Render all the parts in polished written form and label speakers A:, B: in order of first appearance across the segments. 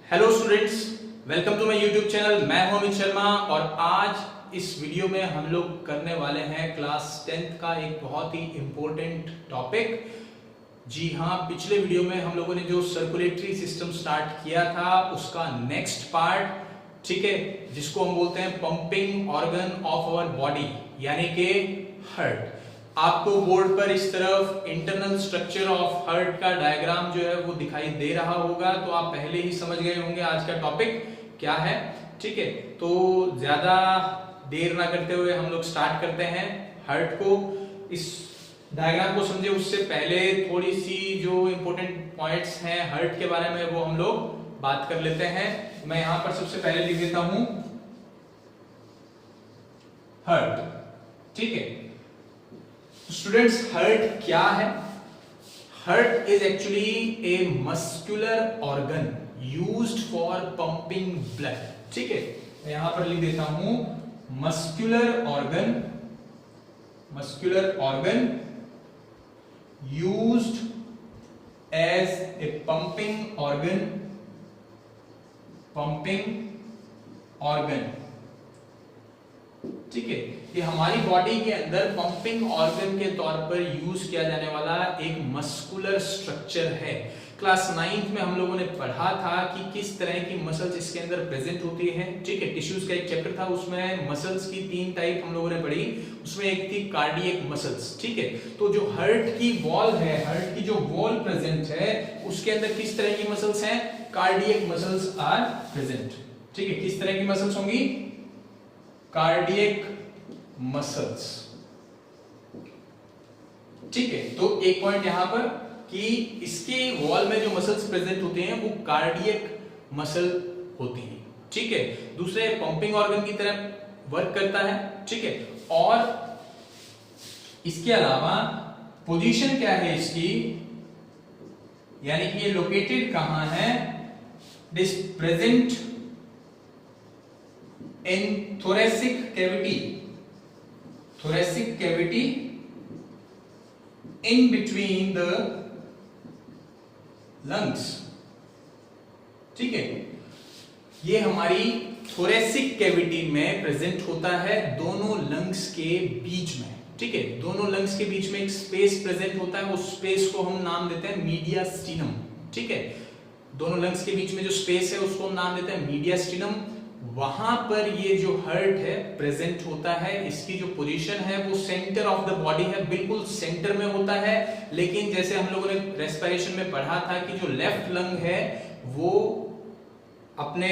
A: Hello students, welcome to my YouTube channel. मैं हूं अमित शर्मा और आज इस वीडियो में हम लोग करने वाले हैं क्लास 10th का एक बहुत ही इम्पोर्टेंट टॉपिक। जी हाँ, पिछले वीडियो में हम लोगों ने जो सर्कुलेटरी सिस्टम स्टार्ट किया था उसका नेक्स्ट पार्ट, ठीक है, जिसको हम बोलते हैं pumping organ of our body यानी कि हार्ट। आपको बोर्ड पर इस तरफ इंटरनल स्ट्रक्चर ऑफ हार्ट का डायग्राम जो है वो दिखाई दे रहा होगा, तो आप पहले ही समझ गए होंगे आज का टॉपिक क्या है। ठीक है, तो ज्यादा देर ना करते हुए हम लोग स्टार्ट करते हैं हार्ट को। इस डायग्राम को समझे उससे पहले थोड़ी सी जो इंपॉर्टेंट पॉइंट्स हैं हार्ट के बारे में वो हम लोग बात कर लेते हैं। मैं यहां पर सबसे पहले लिख देता हूं हार्ट। ठीक है स्टूडेंट्स, हार्ट क्या है? Heart is actually a muscular organ used for pumping blood. ठीक है, मैं यहां पर लिख देता हूं muscular organ used as a pumping organ. ठीक है, ये हमारी बॉडी के अंदर पंपिंग ऑर्गन के तौर पर यूज किया जाने वाला एक मस्कुलर स्ट्रक्चर है। क्लास 9th में हम लोगों ने पढ़ा था कि किस तरह की मसल्स इसके अंदर प्रेजेंट होती है। ठीक है, टिश्यूज का एक चैप्टर था, उसमें मसल्स की 3 टाइप हम लोगों ने पढ़ी। उसमें एक थी कार्डियक मसल्स। ठीक है, तो जो हार्ट की वॉल है, हार्ट की जो वॉल प्रेजेंट है उसके अंदर किस तरह की मसल्स हैं? Cardiac muscles are present. ठीक है, किस तरह की मसल्स होंगी? Cardiac muscles. ठीक है, तो एक पॉइंट यहां पर कि इसके वॉल में जो मसल्स प्रेजेंट होते हैं वो कार्डियक मसल होती हैं। ठीक है, दूसरे पंपिंग ऑर्गन की तरह वर्क करता है। ठीक है, और इसके अलावा पोजीशन क्या है इसकी, यानी कि ये लोकेटेड कहां है? It is present in thoracic cavity in between the lungs। ठीक है, ये हमारी थोरेसिक कैविटी में प्रेजेंट होता है दोनों लंग्स के बीच में। ठीक है, दोनों लंग्स के बीच में एक स्पेस प्रेजेंट होता है, उस स्पेस को हम नाम देते हैं मीडियास्टिनम। ठीक है, दोनों लंग्स के बीच में जो स्पेस है उसको हम नाम देते हैं मीडियास्टिनम। वहां पर ये जो हार्ट है प्रेजेंट होता है। इसकी जो पोजीशन है वो सेंटर ऑफ द बॉडी है, बिल्कुल सेंटर में होता है। लेकिन जैसे हम लोगों ने रेस्पिरेशन में पढ़ा था कि जो लेफ्ट लंग है वो अपने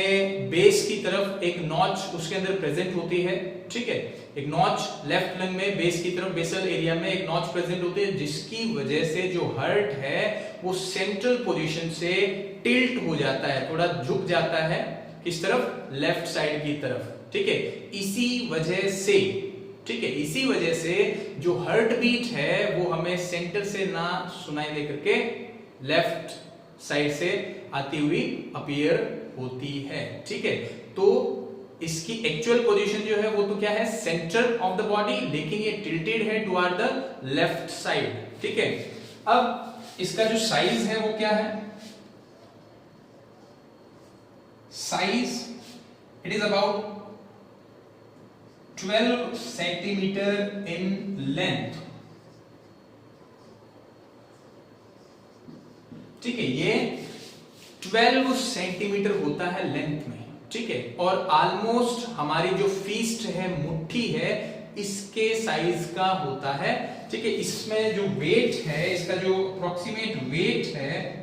A: बेस की तरफ एक नॉच उसके अंदर प्रेजेंट होती है। ठीक है, एक नॉच लेफ्ट लंग में बेस की तरफ बेसल एरिया में एक नॉच प्रेजेंट होती है, जिसकी वजह से जो हार्ट है वो सेंट्रल पोजीशन से टिल्ट हो जाता है, थोड़ा झुक जाता है। किस तरफ? लेफ्ट साइड की तरफ। ठीक है, इसी वजह से, ठीक है, इसी वजह से जो हार्ट बीट है वो हमें सेंटर से ना सुनाई दे करके लेफ्ट साइड से आती हुई अपीयर होती है। ठीक है, तो इसकी एक्चुअल पोजीशन जो है वो तो क्या है? सेंटर ऑफ द बॉडी, लेकिन ये टिल्टेड है टुवर्ड द लेफ्ट साइड। ठीक है, अब इसका जो साइज है वो क्या है? Size, it is about 12 centimeter in length। ठीक है, ये 12 सेंटीमीटर होता है लेंथ में। ठीक है, और ऑलमोस्ट हमारी जो फीस्ट है, मुट्ठी है, इसके साइज का होता है। ठीक है, इसमें जो वेट है, इसका जो अप्रोक्सीमेट वेट है,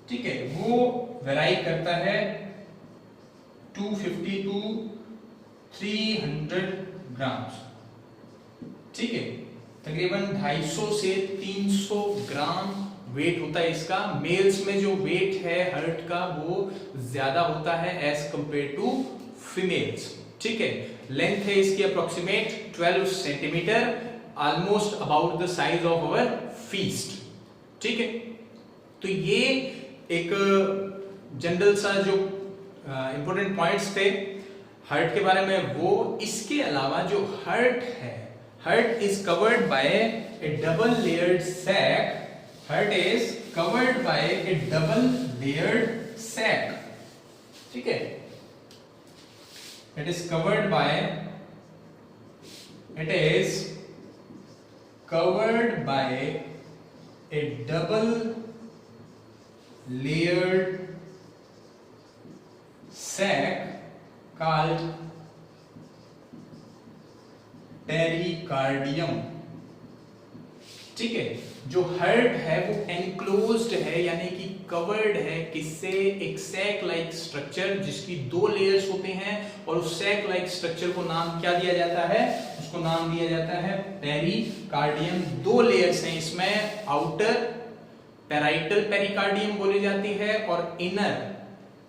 A: ठीक है, वो वेराई करता है 250 टू 300 ग्राम। ठीक है, तकरीबन 250 से 300 ग्राम वेट होता है इसका। मेल्स में जो वेट है हार्ट का वो ज्यादा होता है एज कंपेयर टू फीमेल्स। ठीक है, लेंथ है इसकी approximate 12 centimetre, almost about the size of our feast. ठीक है, तो ये एक जनरल सा जो इंपॉर्टेंट पॉइंट्स थे हार्ट के बारे में वो। इसके अलावा जो हार्ट है, heart is covered by a double layered sac. Heart is covered by a double layered ठीक है, it is covered by a double layered sac called pericardium. ठीक है, जो हार्ट है वो एनक्लोज्ड है यानी कि कवर्ड है किससे, एक सैक लाइक स्ट्रक्चर जिसकी 2 लेयर्स होते हैं, और उस सैक लाइक स्ट्रक्चर को नाम क्या दिया जाता है, उसको नाम दिया जाता है पेरिकार्डियम। 2 लेयर्स हैं इसमें, आउटर पैराइटल पेरिकार्डियम बोली जाती है और इनर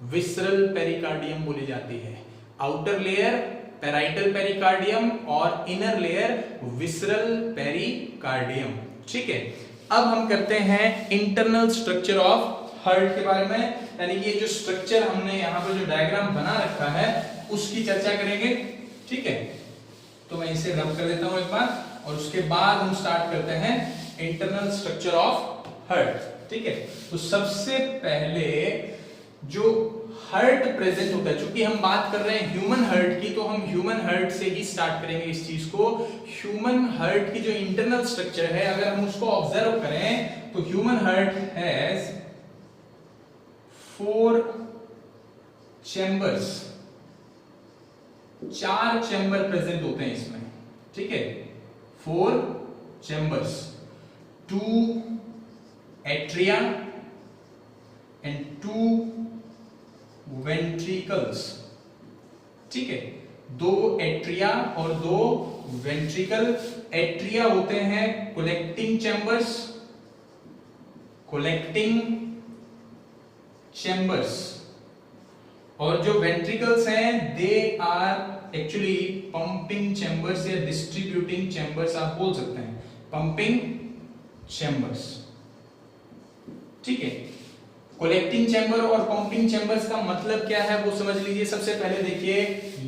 A: विसरल पेरिकार्डियम बोली जाती है। आउटर लेयर पैराइटल पेरिकार्डियम और इनर लेयर विसरल पेरिकार्डियम। ठीक है, अब हम करते हैं इंटरनल स्ट्रक्चर ऑफ हार्ट के बारे में, यानी कि ये जो स्ट्रक्चर हमने यहाँ पर जो डायग्राम बना रखा है उसकी चर्चा करेंगे। ठीक है, तो मैं इसे रब कर देता हूं एक बार, और उसके बाद हम स्टार्ट करते हैं इंटरनल स्ट्रक्चर ऑफ हार्ट। ठीक है, तो सबसे पहले जो हार्ट प्रेजेंट होता है, चूंकि हम बात कर रहे हैं ह्यूमन हार्ट की, तो हम ह्यूमन हार्ट से ही स्टार्ट करेंगे इस चीज को। ह्यूमन हार्ट की जो इंटरनल स्ट्रक्चर है अगर हम उसको ऑब्जर्व करें तो human heart has 4 chambers, 4 chamber present होते हैं इसमें। ठीक है, 4 चैम्बर्स, 2 एट्रिया एंड 2 वेंट्रिकल्स। ठीक है, 2 एट्रिया और 2 वेंट्रिकल। एट्रिया होते हैं कलेक्टिंग चैम्बर्स, और जो वेंट्रिकल्स हैं they are actually pumping chambers या डिस्ट्रीब्यूटिंग चैम्बर्स आप बोल सकते हैं, पंपिंग चैम्बर्स। ठीक है, कलेक्टिंग चैम्बर और पंपिंग चैम्बर्स का मतलब क्या है वो समझ लीजिए। सबसे पहले देखिए,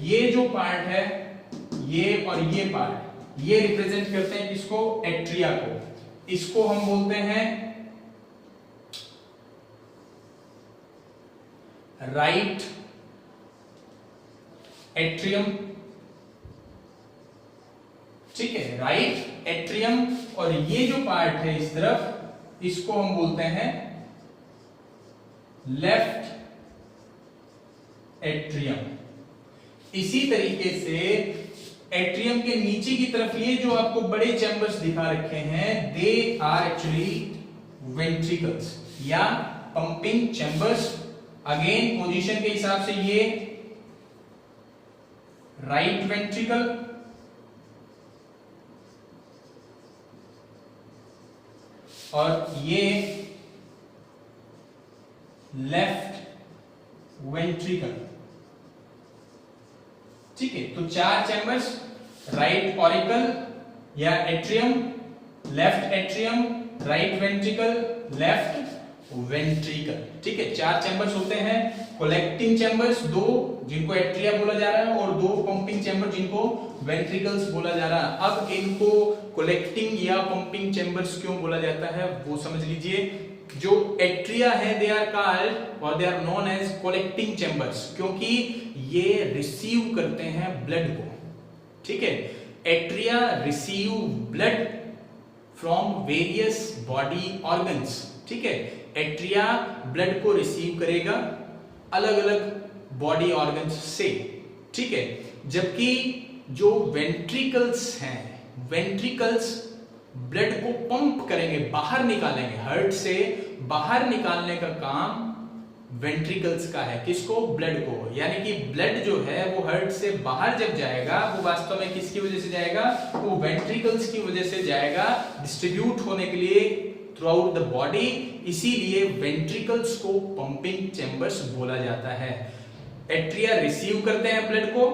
A: ये जो पार्ट है, ये और ये पार्ट, ये रिप्रेजेंट करते हैं किसको, एट्रिया को। इसको हम बोलते हैं राइट एट्रियम। ठीक है, राइट एट्रियम, और ये जो पार्ट है इस तरफ, इसको हम बोलते हैं लेफ्ट एट्रियम। इसी तरीके से एट्रियम के नीचे की तरफ ये जो आपको बड़े चैम्बर्स दिखा रखे हैं, दे आर एक्चुअली वेंट्रिकल्स या पंपिंग चैम्बर्स। अगेन पोजीशन के हिसाब से ये राइट वेंट्रिकल, और ये लेफ्ट वेंट्रिकल। ठीक है, तो 4 चैम्बर्स, राइट ऑरिकल या atrium, left atrium, right ventricle, left ventricle. ठीक है, 4 चैम्बर्स होते हैं। कलेक्टिंग चैम्बर्स 2 जिनको एट्रिया बोला जा रहा है, और 2 पंपिंग चैम्बर जिनको वेंट्रिकल्स बोला जा रहा है। अब इनको कलेक्टिंग या पंपिंग चैम्बर्स क्यों बोला जाता है वो समझ लीजिए। जो एट्रिया है दे आर कॉल्ड और they are known as collecting chambers, क्योंकि ये रिसीव करते हैं ब्लड को। ठीक है, atria receive blood from various body organs. ठीक है, एट्रिया ब्लड को रिसीव करेगा अलग अलग बॉडी ऑर्गन्स से। ठीक है, जबकि जो वेंट्रिकल्स हैं, वेंट्रिकल्स ब्लड को पंप करेंगे, बाहर निकालेंगे, हार्ट से बाहर निकालने का काम वेंट्रिकल्स का है। किसको, ब्लड को। यानी कि ब्लड जो है वो हार्ट से बाहर जब जाएगा वो वास्तव में किसकी वजह से जाएगा, वो वेंट्रिकल्स की वजह से जाएगा, डिस्ट्रीब्यूट होने के लिए थ्रू आउट द बॉडी। इसीलिए वेंट्रिकल्स को पंपिंग चैम्बर्स बोला जाता है। एट्रिया रिसीव करते हैं ब्लड को,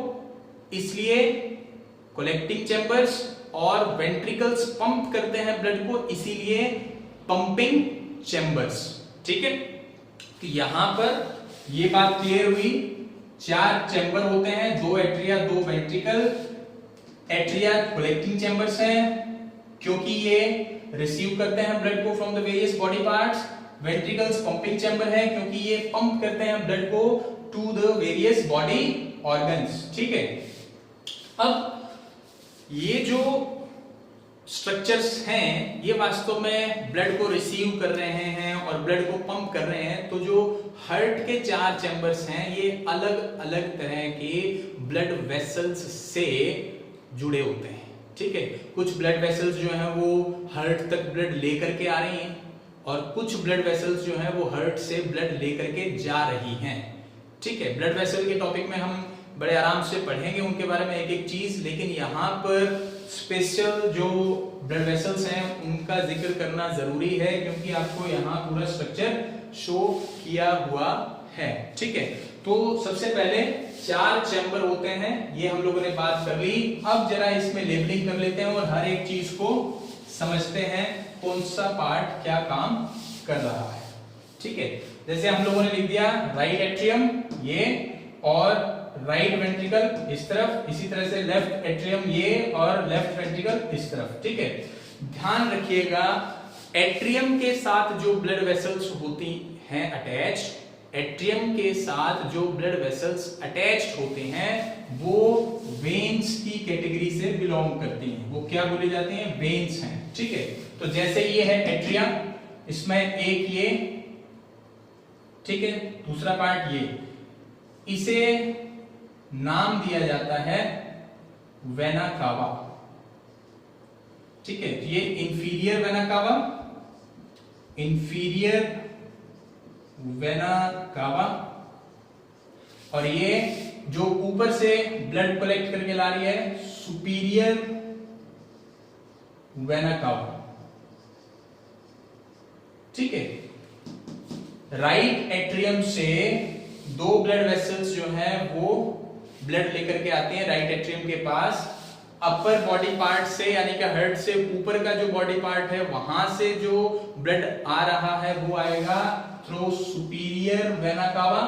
A: इसलिए कलेक्टिंग चैम्बर्स, और वेंट्रिकल्स पंप करते हैं ब्लड को, इसीलिए पंपिंग चैम्बर्स। ठीक है, तो यहां पर ये बात क्लियर हुई। 4 चैम्बर होते हैं, 2 atria 2 ventricle. Atria collecting chambers हैं क्योंकि ये रिसीव करते हैं ब्लड को from the various body parts. Ventricles pumping chamber है क्योंकि ये पंप करते हैं ब्लड को to the various body organs. ठीक है, अब ये जो स्ट्रक्चर्स हैं ये वास्तव में ब्लड को रिसीव कर रहे हैं और ब्लड को पंप कर रहे हैं। तो जो हार्ट के 4 चैम्बर्स हैं ये अलग अलग तरह के ब्लड वेसल्स से जुड़े होते हैं। ठीक है, कुछ ब्लड वेसल्स जो हैं वो हार्ट तक ब्लड लेकर के आ रही हैं और कुछ ब्लड वेसल्स जो हैं वो हार्ट से ब्लड लेकर के जा रही हैं। ठीक है, ब्लड वेसल के टॉपिक में हम बड़े आराम से पढ़ेंगे उनके बारे में एक एक चीज, लेकिन यहाँ पर स्पेशल जो ब्लड वेसल्स हैं उनका जिक्र करना जरूरी है क्योंकि आपको यहाँ पूरा स्ट्रक्चर शो किया हुआ है। ठीक है, तो सबसे पहले 4 चैम्बर होते हैं, ये हम लोगों ने बात कर ली। अब जरा इसमें लेबलिंग कर लेते हैं और हर एक चीज को समझते हैं कौन सा पार्ट क्या काम कर रहा है। ठीक है, जैसे हम लोगों ने लिख दिया राइट एट्रियम ये और राइट वेंट्रिकल इस तरफ, इसी तरह से लेफ्ट एट्रियम ये और लेफ्ट वेंट्रिकल इस तरफ। ठीक है, ध्यान रखिएगा एट्रियम के साथ जो ब्लड वेसल्स होती हैं अटैच, एट्रियम के साथ जो ब्लड वेसल्स अटैच्ड होते हैं वो वेन्स की कैटेगरी से बिलोंग करती हैं। वो क्या बोली जाती हैं? वेन्स हैं। ठीक है, तो जैसे ये है एट्रियम, इसमें एक ये, ठीक है, दूसरा पार्ट ये, इसे नाम दिया जाता है वेना कावा। ठीक है, ये इंफीरियर वेना कावा, इंफीरियर वेना कावा, और ये जो ऊपर से ब्लड कलेक्ट करके ला रही है सुपीरियर वेना कावा। ठीक है, राइट एट्रियम से 2 ब्लड वेसल्स जो है वो ब्लड लेकर के आते हैं राइट एट्रियम के पास। अपर बॉडी पार्ट से यानी कि हार्ट से ऊपर का जो बॉडी पार्ट है वहां से जो ब्लड आ रहा है वो आएगा थ्रू सुपीरियर वेना कावा।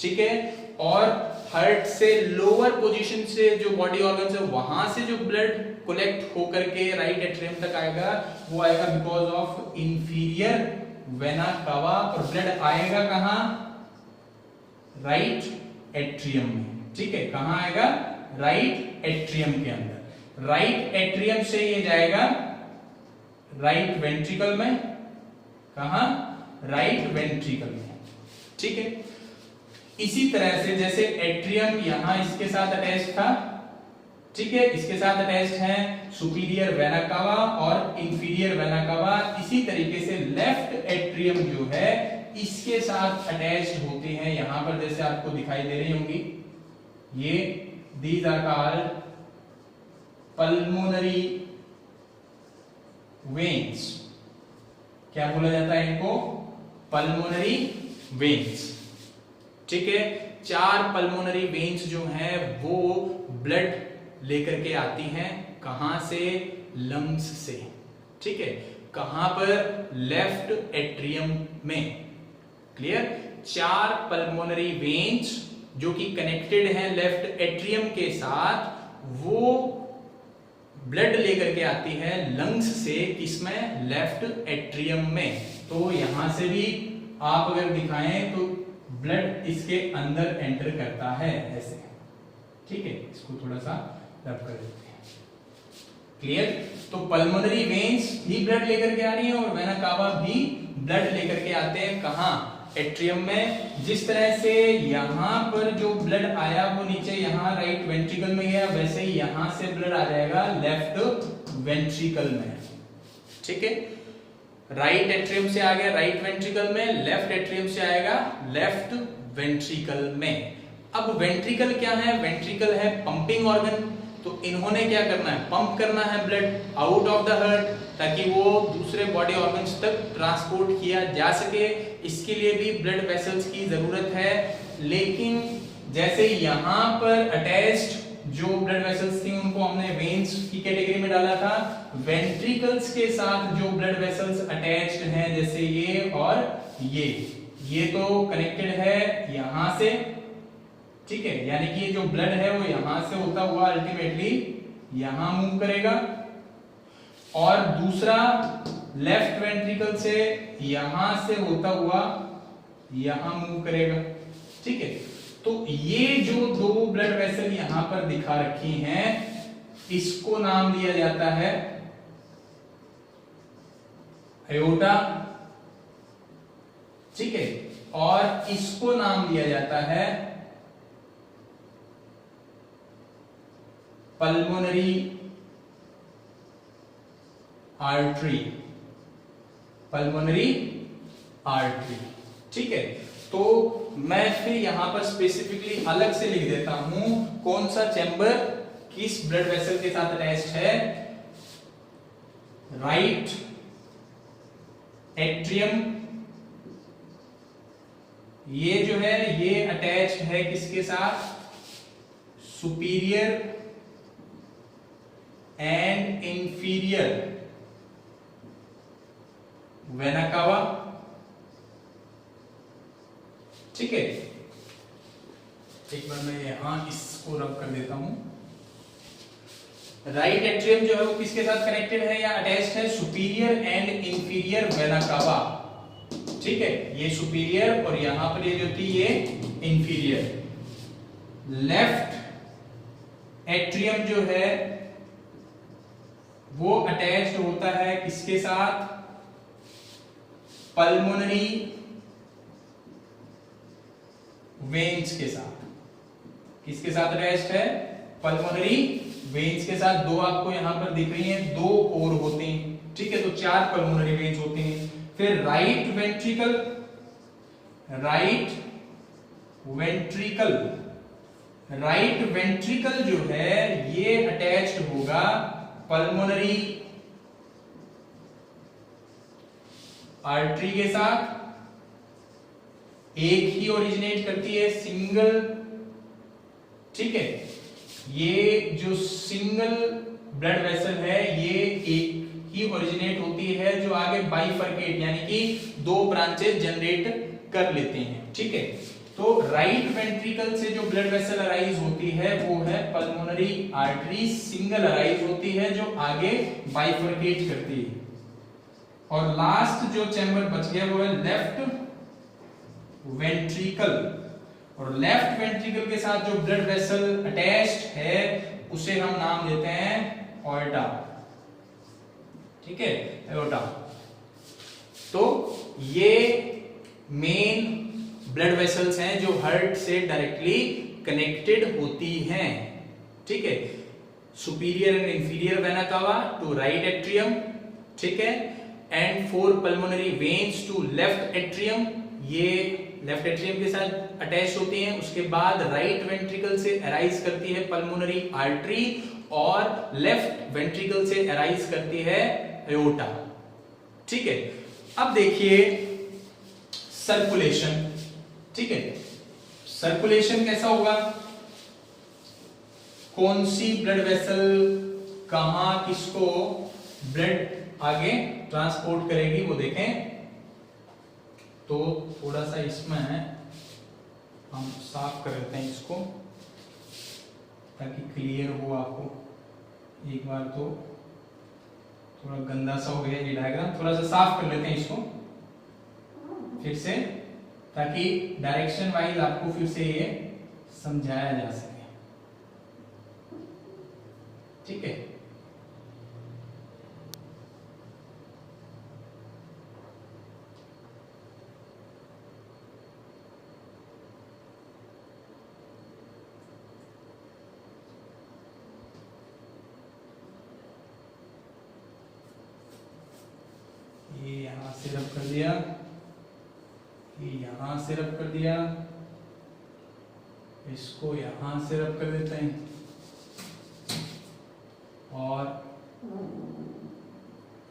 A: ठीक है, और हार्ट से लोअर पोजीशन से जो बॉडी ऑर्गन है वहां से जो ब्लड कलेक्ट होकर के राइट एट्रियम तक आएगा वो आएगा बिकॉज ऑफ इंफीरियर वेना कावा। और ब्लड आएगा कहां? राइट एट्रियम में। ठीक है, कहां आएगा? राइट एट्रियम के अंदर। राइट एट्रियम से ये जाएगा राइट वेंट्रिकल में। कहां? राइट वेंट्रिकल में। ठीक है, इसी तरह से जैसे एट्रियम यहां इसके साथ अटैच था, ठीक है, इसके साथ अटैच्ड है सुपीरियर वेना कावा और इंफीरियर वेना कावा, इसी तरीके से लेफ्ट एट्रियम जो है इसके साथ अटैच्ड होते हैं। यहां पर जैसे आपको दिखाई दे रही होंगी ये these are called pulmonary veins. क्या बोला जाता है इनको? Pulmonary veins. ठीक है, 4 पल्मोनरी वेन्स जो हैं वो ब्लड लेकर के आती हैं। कहां से? लंग्स से। ठीक है, कहां पर? लेफ्ट एट्रियम में। क्लियर? 4 पल्मोनरी वेन्स जो कि कनेक्टेड हैं लेफ्ट एट्रियम के साथ, वो ब्लड लेकर के आती है लंग्स से। किसमें? लेफ्ट एट्रियम में। तो यहां से भी आप अगर दिखाएं तो ब्लड इसके अंदर एंटर करता है ऐसे। ठीक है, इसको थोड़ा सा रब कर देते हैं। क्लियर? तो पल्मोनरी वेन्स भी ब्लड लेकर के आ रही है और वेना कावा भी ब्लड लेकर के आते हैं। कहां? एट्रियम में। जिस तरह से यहां पर जो ब्लड आया वो नीचे यहां राइट वेंट्रिकल में गया, वैसे ही यहां से ब्लड आ जाएगा लेफ्ट वेंट्रिकल में। ठीक है, राइट एट्रियम से आ गया राइट वेंट्रिकल में, लेफ्ट एट्रियम से आएगा लेफ्ट वेंट्रिकल में। अब वेंट्रिकल क्या है? वेंट्रिकल है पंपिंग ऑर्गन। तो इन्होंने क्या करना है? पंप करना है blood out of the heart ताकि वो दूसरे बॉडी ऑर्गन्स तक ट्रांसपोर्ट किया जा सके। इसके लिए भी ब्लड वेसल्स की जरूरत है। लेकिन जैसे यहां पर अटैच्ड जो ब्लड वेसल्स थी उनको हमने वेन्स की कैटेगरी में डाला था, वेंट्रिकल्स के साथ जो ब्लड वेसल्स अटैच्ड हैं जैसे ये और ये तो कनेक्टेड है यहां से। ठीक है, यानी कि ये जो ब्लड है वो यहां से होता हुआ अल्टीमेटली यहां मूव करेगा, और दूसरा लेफ्ट वेंट्रिकल से यहां से होता हुआ यहां मूव करेगा। ठीक है, तो ये जो दो ब्लड वेसल यहां पर दिखा रखी हैं, इसको नाम दिया जाता है एओर्टा, ठीक है, और इसको नाम दिया जाता है पल्मोनरी आर्टरी, पल्मोनरी आर्टरी, ठीक है। तो मैं फिर यहां पर स्पेसिफिकली अलग से लिख देता हूं कौन सा चैम्बर किस ब्लड वेसल के साथ अटैच्ड है। राइट एट्रियम, ये जो है ये अटैच्ड है किसके साथ, सुपीरियर एंड इंफीरियर वेना कावा, ठीक है। एक बार मैं यहां इसको रब कर देता हूं। राइट एट्रियम जो है वो किसके साथ कनेक्टेड है या अटैच्ड है, सुपीरियर एंड इंफीरियर वेना कावा, ठीक है। ये सुपीरियर और यहां पर ये जो थी ये इंफीरियर। लेफ्ट एट्रियम जो है वो अटैच्ड होता है किसके साथ, पल्मोनरी वेन्स के साथ। किसके साथ अटैच्ड है, पल्मोनरी वेन्स के साथ। दो आपको यहां पर दिख रही हैं, दो और होते हैं, ठीक है। तो 4 पल्मोनरी वेन्स होते हैं। फिर right ventricle, right ventricle, right ventricle जो है ये अटैच्ड होगा पल्मोनरी आर्टरी के साथ। एक ही ओरिजिनेट करती है, सिंगल, ठीक है। ये जो सिंगल ब्लड वेसल है ये एक ही ओरिजिनेट होती है, जो आगे बाइफर्केट यानी कि 2 ब्रांचेस जनरेट कर लेते हैं, ठीक है। तो राइट वेंट्रिकल से जो ब्लड वेसल अराइज होती है वो है पल्मोनरी आर्टरी, सिंगल अराइज होती है जो आगे बाइफर्केट करती है। और लास्ट जो चैम्बर बच गया वो है लेफ्ट वेंट्रिकल, और लेफ्ट वेंट्रिकल के साथ जो ब्लड वेसल अटैच्ड है उसे हम नाम देते हैं ऑर्टा, ठीक है, एओर्टा। तो ये मेन ब्लड वेसल्स हैं जो हार्ट से डायरेक्टली कनेक्टेड होती हैं, ठीक है। Superior and inferior vena cava to right atrium, ठीक है, and 4 pulmonary veins to left atrium, ये लेफ्ट एट्रियम के साथ अटैच होती हैं। उसके बाद राइट वेंट्रिकल से अराइज करती है पल्मोनरी आर्टरी, और लेफ्ट वेंट्रिकल से अराइज करती है एओर्टा, ठीक है। अब देखिए सर्कुलेशन, ठीक है। सर्कुलेशन कैसा होगा, कौन सी ब्लड वेसल कहां किसको ब्लड आगे ट्रांसपोर्ट करेगी वो देखें। तो थोड़ा सा इसमें हम साफ कर लेते हैं इसको ताकि क्लियर हो आपको। एक बार तो थोड़ा गंदा सा हो गया ये डायग्राम, थोड़ा सा साफ कर लेते हैं इसको फिर से, ताकि डायरेक्शन वाइज आपको फिर से ये समझाया जा सके, ठीक है। ये यहां से रब कर दिया, ये यहां से रब कर दिया, इसको यहां से रब कर देते हैं, और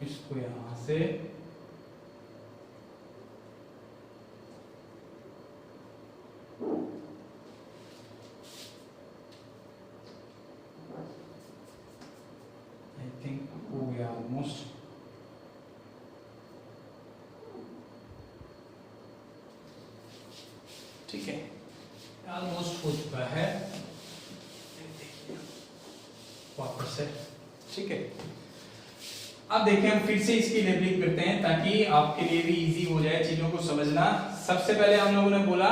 A: इसको यहां से आई थिंक हो गया ऑलमोस्ट। ठीक है, ऑलमोस्ट हो चुका है वापस से, ठीक है। अब देखिए हम फिर से इसकी लेबलिंग करते हैं ताकि आपके लिए भी इजी हो जाए चीजों को समझना। सबसे पहले हम लोगों ने बोला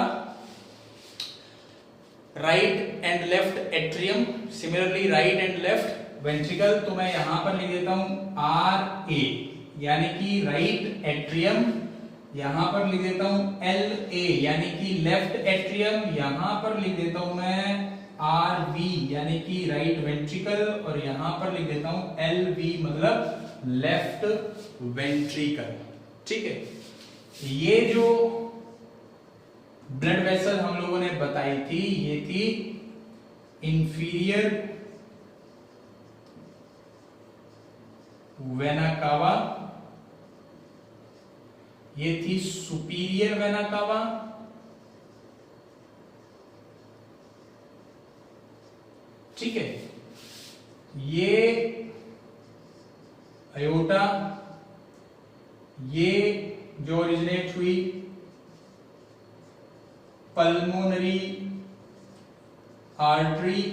A: right and left atrium, similarly right and left ventricle. तो मैं यहां पर लिख देता हूं आर ए, यानी कि राइट एट्रियम, यहां पर लिख देता हूं एल ए यानी कि लेफ्ट एट्रियम, यहां पर लिख देता हूं मैं आर वी यानी कि राइट वेंट्रिकल, और यहां पर लिख देता हूं एल वी मतलब लेफ्ट वेंट्रिकल। ठीक है, ये जो ब्लड वेसल हम लोगों ने बताई थी ये थी इंफीरियर वेना कावा, ये थी सुपीरियर वेना कावा, ठीक है, ये अयोटा, ये जो ओरिजिनेट हुई पल्मोनरी आर्टरी,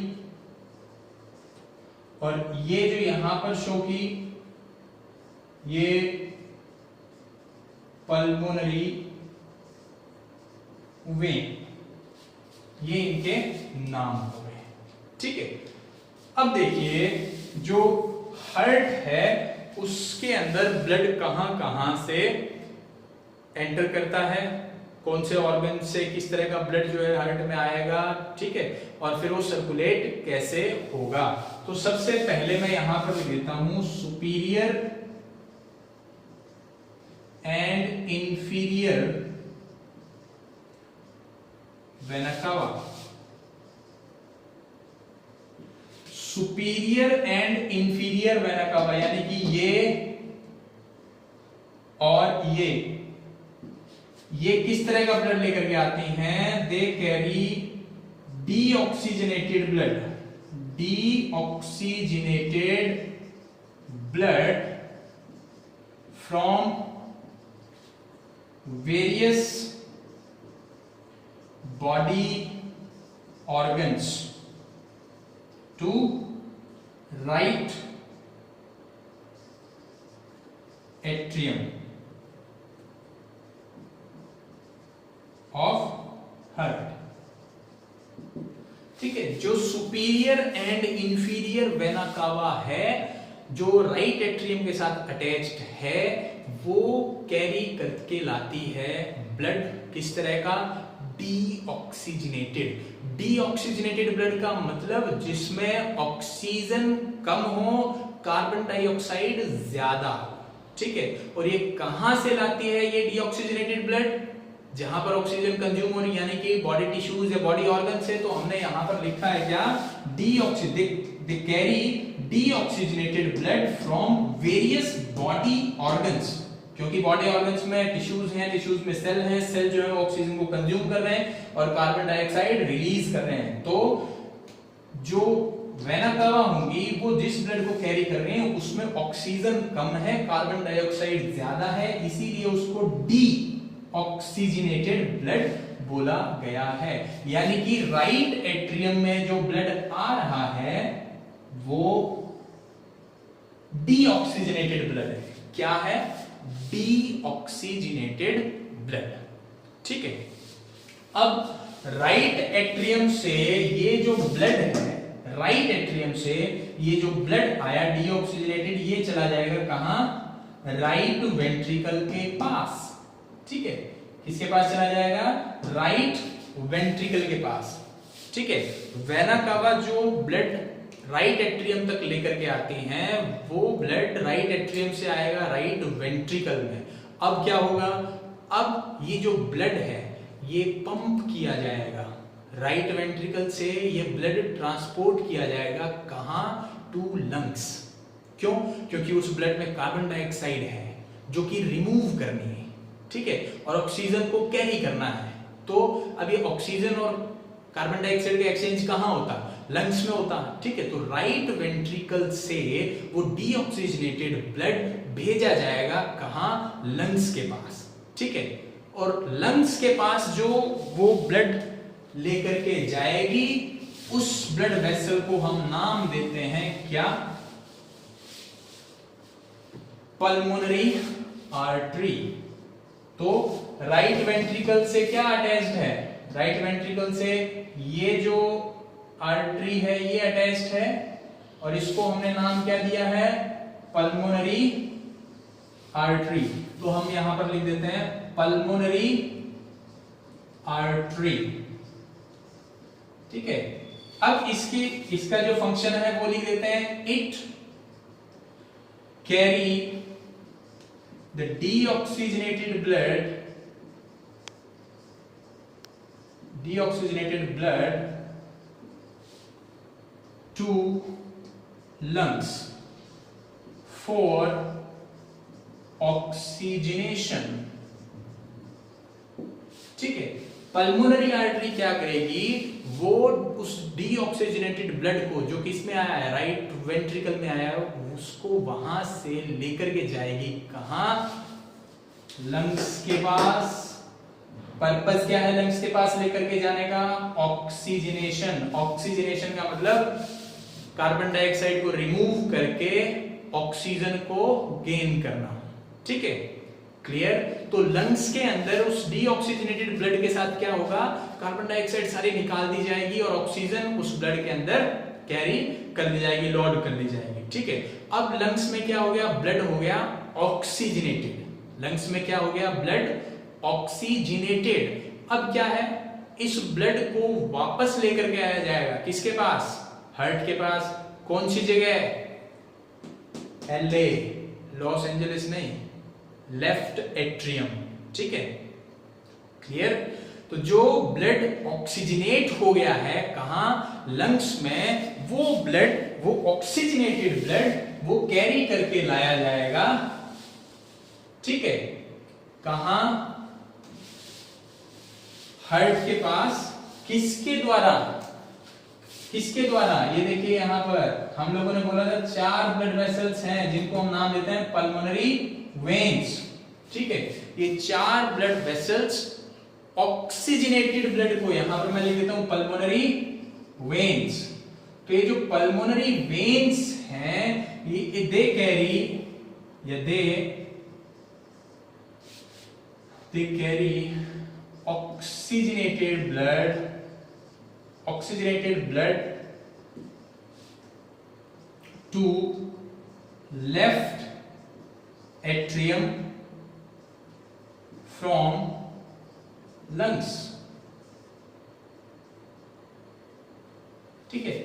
A: और ये जो यहां पर शो की ये पल्मोनरी वेन, ये इनके नाम हो गए। ठीक है, अब देखिए जो हार्ट है उसके अंदर ब्लड कहां कहां से एंटर करता है, कौन से ऑर्गन से किस तरह का ब्लड जो है हार्ट में आएगा, ठीक है, और फिर वो सर्कुलेट कैसे होगा। तो सबसे पहले मैं यहां पर लिख देता हूं सुपीरियर एंड इंफीरियर वेना कावा। सुपीरियर एंड इंफीरियर वेना कावा यानी कि ये और ये किस तरह का ब्लड लेकर के आती हैं, they carry deoxygenated blood, deoxygenated blood from various body organs to right atrium of heart. ठीक है, जो सुपीरियर एंड इंफीरियर वेना कावा है जो राइट एट्रियम के साथ अटैच्ड है, वो कैरी करके लाती है ब्लड किस तरह का, डीऑक्सीजनेटेड। डीऑक्सीजनेटेड ब्लड का मतलब जिसमें ऑक्सीजन कम हो, कार्बन डाइऑक्साइड ज्यादा हो। ठीक है, और ये कहां से लाती है ये डीऑक्सीजनेटेड ब्लड, जहां पर ऑक्सीजन कंज्यूम हो रही यानी कि बॉडी टिश्यूज या बॉडी ऑर्गन से। तो हमने यहां पर लिखा है क्या, दे carry deoxygenated blood from various body organs, क्योंकि बॉडी ऑर्गन्स में टिश्यूज हैं, टिश्यूज में सेल हैं, सेल जो है ऑक्सीजन को कंज्यूम कर रहे हैं और कार्बन डाइऑक्साइड रिलीज कर रहे हैं। तो जो वेना कावा होंगी वो जिस ब्लड को कैरी कर रहे हैं उसमें ऑक्सीजन कम है, कार्बन डाइऑक्साइड ज्यादा है, इसीलिए उसको डी ऑक्सीजनेटेड ब्लड बोला गया है। यानी कि राइट एट्रियम में जो ब्लड आ रहा है वो डीऑक्सीजनेटेड ब्लड है। क्या है, डीऑक्सीजनेटेड ब्लड। ठीक है, अब राइट एट्रियम से ये जो ब्लड है, राइट एट्रियम से ये जो ब्लड आया डीऑक्सीजनेटेड, ये चला जाएगा कहां, राइट वेंट्रिकल के पास। ठीक है, किसके पास चला जाएगा, राइट वेंट्रिकल के पास। ठीक है, वेना कावा जो ब्लड राइट एट्रियम तक लेकर के आती हैं वो ब्लड राइट एट्रियम से आएगा राइट वेंट्रिकल में। अब क्या होगा, अब ये जो ब्लड है ये पंप किया जाएगा राइट वेंट्रिकल से, ये ब्लड ट्रांसपोर्ट किया जाएगा कहां, टू लंग्स। क्यों, क्योंकि उस ब्लड में कार्बन डाइऑक्साइड है जो कि रिमूव करनी है। ठीक है, और ऑक्सीजन को कैरी करना है। तो अब ये ऑक्सीजन और कार्बन डाइऑक्साइड का एक्सचेंज कहां होता, लंग्स में होता। ठीक है, तो राइट वेंट्रिकल से वो डीऑक्सीजनेटेड ब्लड भेजा जाएगा कहां, लंग्स के पास। ठीक है, और लंग्स के पास जो वो ब्लड लेकर के जाएगी उस ब्लड वेसल को हम नाम देते हैं क्या, पल्मोनरी आर्टरी। तो राइट वेंट्रिकल से क्या अटैच्ड है, राइट वेंट्रिकल से ये जो आर्टरी है ये अटैच्ड है और इसको हमने नाम क्या दिया है, पल्मोनरी आर्टरी। तो हम यहां पर लिख देते हैं पल्मोनरी आर्टरी, ठीक है। अब इसका जो फंक्शन है वो लिख देते हैं, it carry the deoxygenated blood to lungs for oxygenation, ठीक है। पल्मोनरी आर्टरी क्या करेगी, वो उस डीऑक्सीजनेटेड ब्लड को जो किसमें आया है, राइट वेंट्रिकल में आया है, उसको वहां से लेकर के जाएगी कहां, लंग्स के पास। पर्पस क्या है लंग्स के पास लेकर के जाने का, ऑक्सीजनेशन। ऑक्सीजनेशन का मतलब कार्बन डाइऑक्साइड को रिमूव करके ऑक्सीजन को गेन करना, ठीक है, क्लियर। तो लंग्स के अंदर उस डीऑक्सीजनेटेड ब्लड के साथ क्या होगा, कार्बन डाइऑक्साइड सारी निकाल दी जाएगी और ऑक्सीजन उस ब्लड के अंदर कैरी कर दी जाएगी, लोड कर दी जाएगी, ठीक है। अब लंग्स में क्या हो गया, ब्लड हो गया ऑक्सीजनेटेड। लंग्स में क्या हो गया, ब्लड ऑक्सीजनेटेड। अब क्या है, इस ब्लड को वापस लेकर के आया जाएगा किसके पास, हार्ट के पास। कौन सी जगह, LA, लॉस एंजलिस नहीं, लेफ्ट एट्रियम, ठीक है, क्लियर। तो जो ब्लड ऑक्सीजनेट हो गया है कहां, लंग्स में, वो ब्लड, वो ऑक्सीजनेटेड ब्लड वो कैरी करके लाया जाएगा, ठीक है, कहां, हार्ट के पास। किसके द्वारा, किसके द्वारा, ये देखिए यहां पर हम लोगों ने बोला था 4 ब्लड वेसल्स हैं जिनको हम नाम देते हैं पल्मोनरी वेन्स, ठीक है। ये 4 ब्लड वेसल्स ऑक्सीजनेटेड ब्लड को, यहां पर मैं लिख देता हूं पल्मोनरी वेन्स। तो ये जो पल्मोनरी वेन्स हैं ये दे कैरी, या they carry oxygenated blood to left atrium from lungs, ठीक है।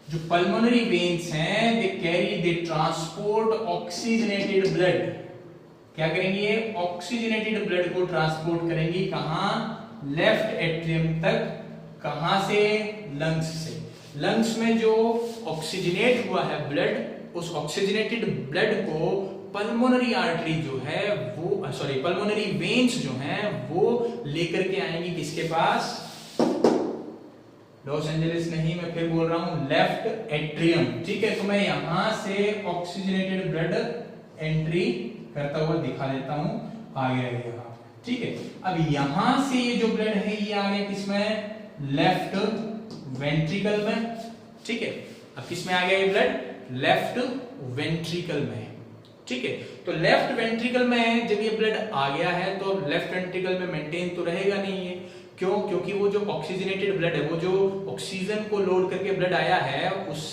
A: जो पल्मोनरी वेन्स हैं they carry, they transport oxygenated blood, क्या करेंगी, ऑक्सीजनेटेड ब्लड को ट्रांसपोर्ट करेंगी कहां, लेफ्ट एट्रियम तक। कहां से, लंग्स से। लंग्स में जो ऑक्सीजनेट हुआ है ब्लड, उस ऑक्सीजनेटेड ब्लड को पल्मोनरी आर्टरी जो है वो, सॉरी पल्मोनरी वेन्स जो हैं वो लेकर के आएंगी किसके पास, लॉस एंजलिस नहीं, मैं फिर बोल रहा हूं लेफ्ट एट्रियम, ठीक है। तो मैं यहां से ऑक्सीजनेटेड ब्लड एंट्री करता हुआ दिखा देता हूं, आ गया यहाँ, ठीक है। अब यहां से ये जो ब्लड है ये आ गया किसमें, लेफ्ट वेंट्रिकल में, ठीक है। अब किसमें आ गया ये ब्लड, लेफ्ट वेंट्रिकल में, ठीक है। तो लेफ्ट वेंट्रिकल में जब ये ब्लड आ गया है तो लेफ्ट वेंट्रिकल में मेंटेन तो रहेगा नहीं है, क्यों, क्योंकि वो जो ऑक्सीजनेटेड ब्लड है, वो जो ऑक्सीजन को लोड करके ब्लड आया है, उस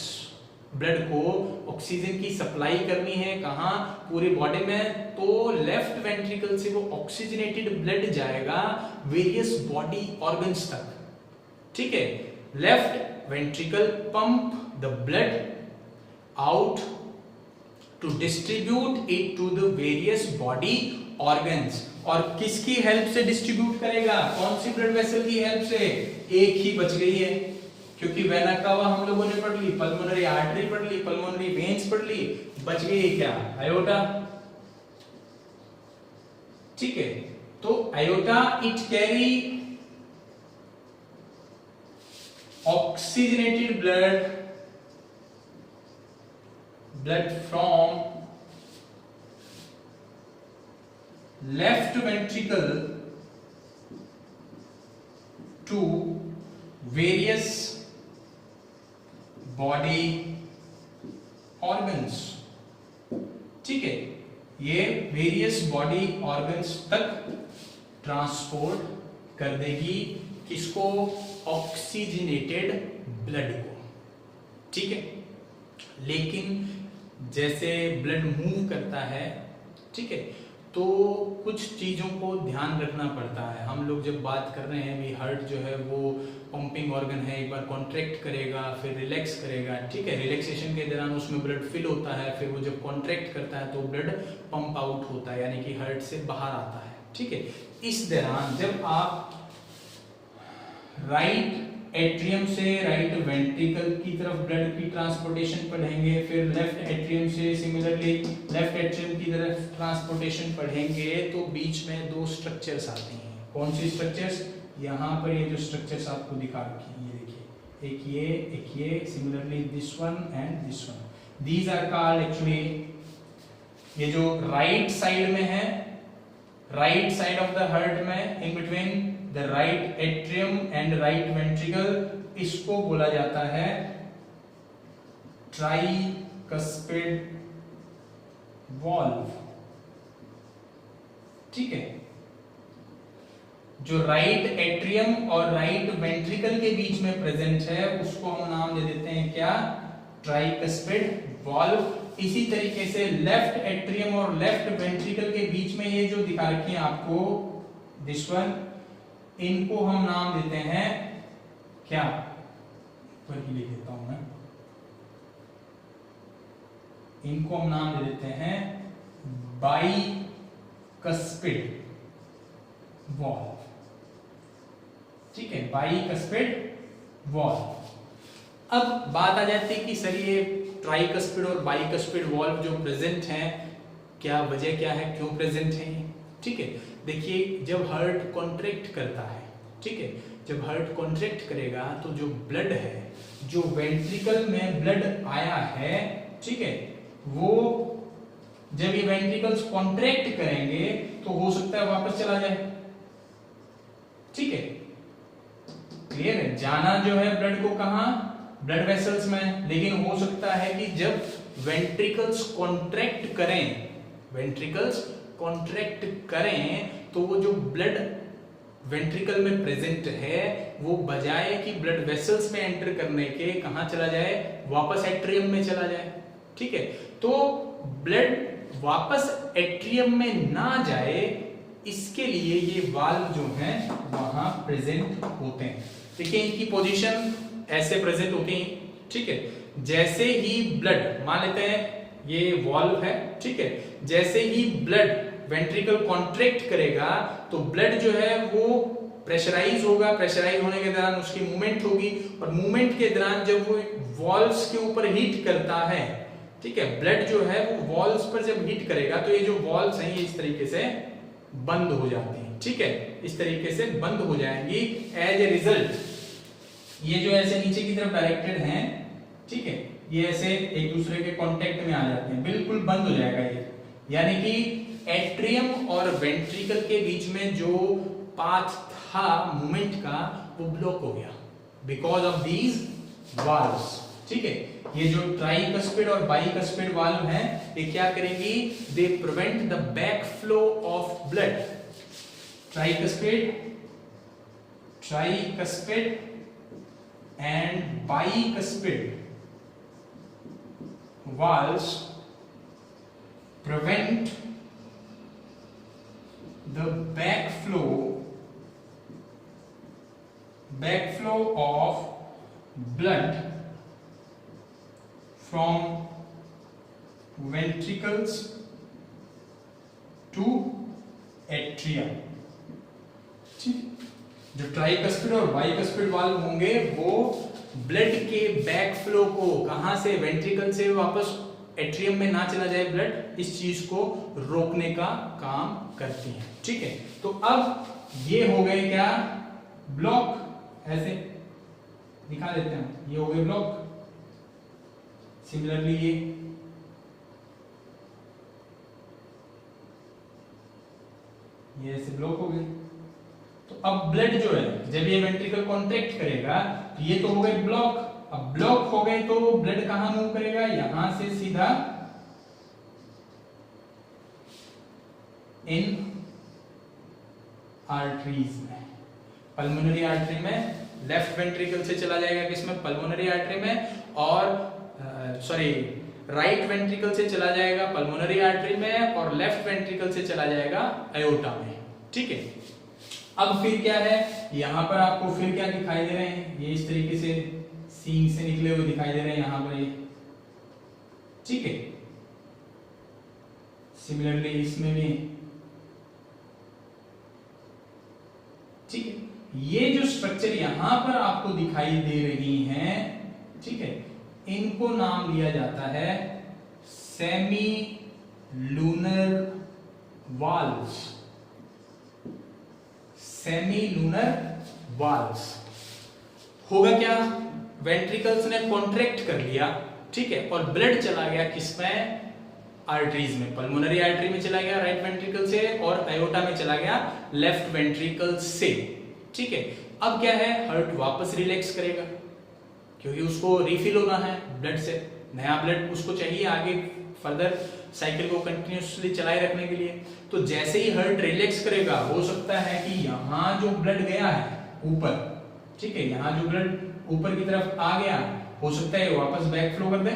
A: ब्लड को ऑक्सीजन की सप्लाई करनी है कहां, पूरे बॉडी में। तो लेफ्ट वेंट्रिकल से वो ऑक्सीजनेटेड ब्लड जाएगा वेरियस बॉडी ऑर्गन्स तक, ठीक है। Left ventricle pump the blood out to distribute it to the various body organs. और किसकी हेल्प से डिस्ट्रीब्यूट करेगा, कौन सी ब्लड वेसल की हेल्प से, एक ही बच गई है, क्योंकि वेना कावा हम लोगों ने पढ़ ली, पल्मोनरी आर्टरी पढ़ ली, पल्मोनरी वेन्स पढ़ ली, बच गई क्या, आयोटा, ठीक है। तो aorta it carry oxygenated blood from left ventricle to various body organs, ठीक है। ये वेरियस बॉडी ऑर्गन्स तक ट्रांसपोर्ट कर देगी किसको? ऑक्सीजनेटेड ब्लड को, ठीक है। लेकिन जैसे ब्लड मूव करता है, ठीक है, तो कुछ चीज़ों को ध्यान रखना पड़ता है। हम लोग जब बात कर रहे हैं भी हार्ट जो है वो पंपिंग ऑर्गन है, एक बार कॉन्ट्रैक्ट करेगा फिर रिलैक्स करेगा, ठीक है। रिलैक्सेशन के दौरान उसमें ब्लड फिल होता है, फिर वो जब कॉन्ट्रैक्ट करता है तो ब्लड पंप आउट होता है, यानी कि हार्ट से बाहर आता है, ठीक है। इस दौरान जब आप राइट एट्रियम से राइट वेंट्रिकल की तरफ ब्लड की ट्रांसपोर्टेशन पढ़ेंगे, फिर लेफ्ट एट्रियम से सिमिलरली लेफ्ट एट्रियम की तरफ ट्रांसपोर्टेशन पढ़ेंगे, तो बीच में दो स्ट्रक्चर्स आते हैं। कौन सी स्ट्रक्चर्स? यहाँ पर ये जो स्ट्रक्चर्स आपको दिखा रखी है, ये देखिए, एक ये similarly this one and this one, these are called actually, ये जो राइट साइड में है, right side of the heart में in between the right atrium and right ventricle, इसको बोला जाता है ट्राइकस्पिड वॉल्व, ठीक है। जो राइट एट्रियम और राइट वेंट्रिकल के बीच में प्रेजेंट है उसको हम नाम दे देते हैं क्या? Tricuspid valve. इसी तरीके से लेफ्ट एट्रियम और लेफ्ट वेंट्रिकल के बीच में ये जो दिखा रखी है आपको, दिस वन, इनको हम नाम देते हैं क्या? ऊपर ही लिख देता हूं मैं, इनको हम नाम दे देते हैं बाइकस्पिड वॉल्व, ठीक है, बाइकस्पिड वॉल्व। अब बात आ जाती है कि सर ये ट्राइकस्पिड और बाइकस्पिड वॉल्व जो प्रेजेंट हैं, क्या वजह क्या है, क्यों प्रेजेंट है, ठीक है। देखिए जब हार्ट कॉन्ट्रैक्ट करता है, ठीक है, जब हार्ट कॉन्ट्रैक्ट करेगा तो जो ब्लड है, जो वेंट्रिकल में ब्लड आया है, ठीक है, वो जब ये वेंट्रिकल्स कॉन्ट्रैक्ट करेंगे तो हो सकता है वापस चला जाए, ठीक है, क्लियर है। जाना जो है ब्लड को कहां? ब्लड वेसल्स में, लेकिन हो सकता है कि जब वेंट्रिकल्स कॉन्ट्रैक्ट करें, वेंट्रिकल्स कॉन्ट्रैक्ट करें तो वो जो ब्लड वेंट्रिकल में प्रेजेंट है वो बजाय कि ब्लड वेसल्स में एंटर करने के कहां चला जाए? वापस एट्रियम में चला जाए, ठीक है। तो ब्लड वापस एट्रियम में ना जाए, इसके लिए ये वाल्व जो हैं वहां प्रेजेंट होते हैं। देखिए इनकी पोजीशन ऐसे प्रेजेंट होती है, ठीक है। जैसे ही ब्लड, मान लेते हैं ये वाल्व है, ठीक है, जैसे ही ब्लड वेंट्रिकल कॉन्ट्रैक्ट करेगा तो ब्लड जो है वो प्रेशराइज होगा, प्रेशराइज होने के दौरान उसकी मूवमेंट होगी, और मूवमेंट के दौरान जब वो वॉल्व्स के ऊपर हीट करता है, ठीक है, ब्लड जो है वो वॉल्व्स पर जब हीट करेगा तो ये जो वॉल्व्स हैं ये इस तरीके से बंद हो जाती हैं, ठीक है, इस तरीके से बंद हो जाएंगी। एज ए रिजल्ट ये जो ऐसे नीचे की तरफ डायरेक्टेड हैं, ठीक है, ये ऐसे एक दूसरे के कांटेक्ट में आ जाते हैं, बिल्कुल बंद हो जाएगा ये, यानी कि एट्रियम और वेंट्रिकल के बीच में जो पाथ था मूवमेंट का वो ब्लॉक हो गया बिकॉज ऑफ दीज वाल्व्स, ठीक है। ये जो ट्राइकस्पिड और बाइकस्पिड वाल्व हैं ये क्या करेंगी? They prevent the back flow of blood. Tricuspid and bicuspid valves prevent the backflow of blood from ventricles to atrium। जो ट्राइकस्पिड और बाइकस्पिड वाल्व होंगे वो ब्लड के बैक फ्लो को कहां से? वेंट्रिकल से वापस एट्रियम में ना चला जाए ब्लड, इस चीज को रोकने का काम करती हैं, ठीक है। तो अब ये हो गए क्या? ब्लॉक, ऐसे दिखा देते हैं, ये हो गए ब्लॉक। सिमिलरली ये ऐसे ब्लॉक हो गए। तो अब ब्लड जो है जब ये वेंट्रिकल कॉन्ट्रैक्ट करेगा तो ये तो हो गए ब्लॉक। अब ब्लॉक हो गए तो ब्लड कहां मूव करेगा? यहां से सीधा इन आर्टरीज में, पल्मोनरी आर्टरी में, लेफ्ट वेंट्रिकल से चला जाएगा किसमें, पल्मोनरी आर्टरी में, और सॉरी राइट वेंट्रिकल से चला जाएगा पल्मोनरी आर्टरी में, और लेफ्ट वेंट्रिकल से चला जाएगा अयोटा में। ठीक है, अब फिर क्या है, यहां पर आपको फिर क्या दिखाई दे रहे हैं, ये इस तरीके से सींग से निकले हुए दिखाई दे रहे हैं यहां पर ये। ठीक है, सिमिलरली इसमें भी। ठीक है, ये जो स्ट्रक्चर यहां पर आपको दिखाई दे रही हैं, ठीक है, इनको नाम दिया जाता है semi lunar valves. Semi lunar valves होगा क्या, वेंट्रिकल्स ने कॉन्ट्रैक्ट कर लिया, ठीक है, और ब्लड चला गया किसमें, आर्टरीज में, पल्मोनरी आर्टरी में चला गया राइट वेंट्रिकल से, और अयोटा में चला गया लेफ्ट वेंट्रिकल से। ठीक है, अब क्या है, हार्ट वापस रिलैक्स करेगा क्योंकि उसको रिफिल होना है ब्लड से, नया ब्लड उसको चाहिए आगे फर्दर साइकिल को कंटिन्यूअसली चलाए रखने के लिए। तो जैसे ही हार्ट रिलैक्स करेगा, हो सकता है कि यहां जो ब्लड गया है ऊपर, ठीक है, यहां जो ब्लड ऊपर की तरफ आ गया, हो सकता है वापस बैक फ्लो कर दे,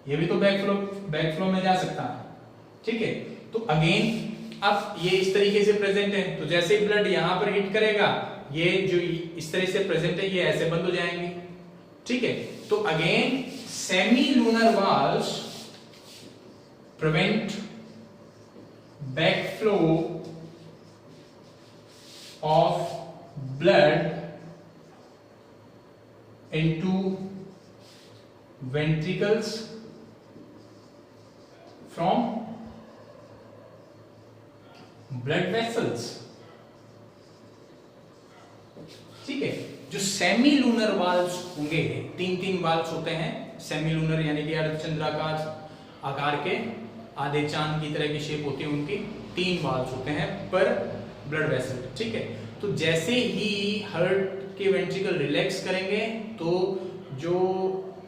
A: ये भी तो बैक फ्लो में जा सकता है। ठीक है, तो अगेन अब ये इस तरीके से प्रेजेंट है, तो जैसे ही ब्लड यहां पर हिट करेगा, ये जो इस तरह से प्रेजेंट है, ये ऐसे बंद हो जाएंगे। ठीक है, तो again semi lunar valves prevent backflow of blood into ventricles from blood vessels। ठीक है, जो सेमी लूनर वाल्व्स होंगे, तीन वाल्व्स होते हैं सेमी लूनर, यानी कि अर्धचंद्राकार आकार के, आधे चांद की तरह की शेप होती है उनकी, 3 वाल्व्स होते हैं पर ब्लड वेसल। ठीक है, तो जैसे ही हार्ट के वेंट्रिकल रिलैक्स करेंगे तो जो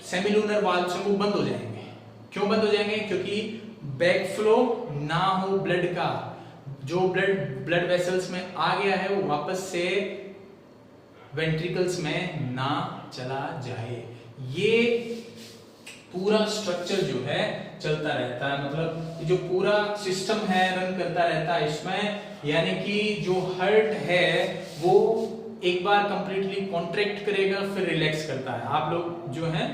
A: सेमिलूनर वाल्व्स हैं वो बंद हो जाएंगे। क्यों बंद हो जाएंगे, क्योंकि बैक फ्लो ना हो ब्लड का, जो ब्लड वेसल्स में आ गया है वो वापस से वेंट्रिकल्स में ना चला जाए। ये पूरा स्ट्रक्चर जो है चलता रहता है, मतलब जो पूरा सिस्टम है रन करता रहता है इसमें, यानी कि जो हार्ट है वो एक बार कंप्लीटली कॉन्ट्रैक्ट करेगा फिर रिलैक्स करता है। आप लोग जो है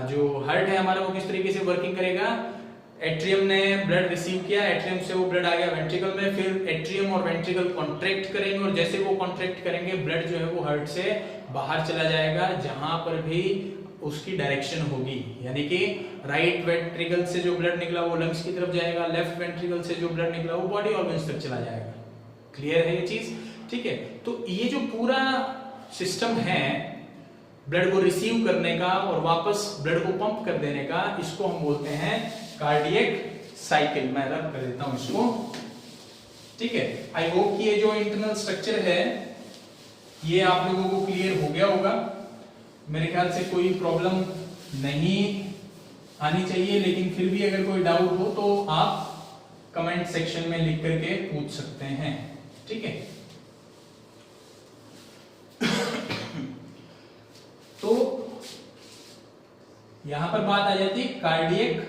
A: जो हार्ट है हमारा वो किस तरीके से वर्किंग करेगा, एट्रियम ने ब्लड रिसीव किया, एट्रियम से वो ब्लड आ गया वेंट्रिकल में, फिर एट्रियम और वेंट्रिकल कॉन्ट्रैक्ट करेंगे, और जैसे वो कॉन्ट्रैक्ट करेंगे ब्लड जो है वो हार्ट से बाहर चला जाएगा जहां पर भी उसकी डायरेक्शन होगी, यानी कि राइट वेंट्रिकल से जो ब्लड निकला वो लंग्स की तरफ जाएगा, लेफ्ट वेंट्रिकल से जो ब्लड निकला वो बॉडी ऑर्गन्स तक चला जाएगा। क्लियर है ये चीज? ठीक है, तो ये जो पूरा सिस्टम है ब्लड को रिसीव करने का और वापस ब्लड को पंप कर देने का, इसको हम बोलते हैं कार्डियक साइकिल। मैं रब कर देता हूं इसको। ठीक है, आई होप कि ये जो इंटरनल स्ट्रक्चर है ये आप लोगों को क्लियर हो गया होगा। मेरे ख्याल से कोई प्रॉब्लम नहीं आनी चाहिए, लेकिन फिर भी अगर कोई डाउट हो तो आप कमेंट सेक्शन में लिख करके पूछ सकते हैं। ठीक है, तो यहां पर बात आ जाती है कार्डियक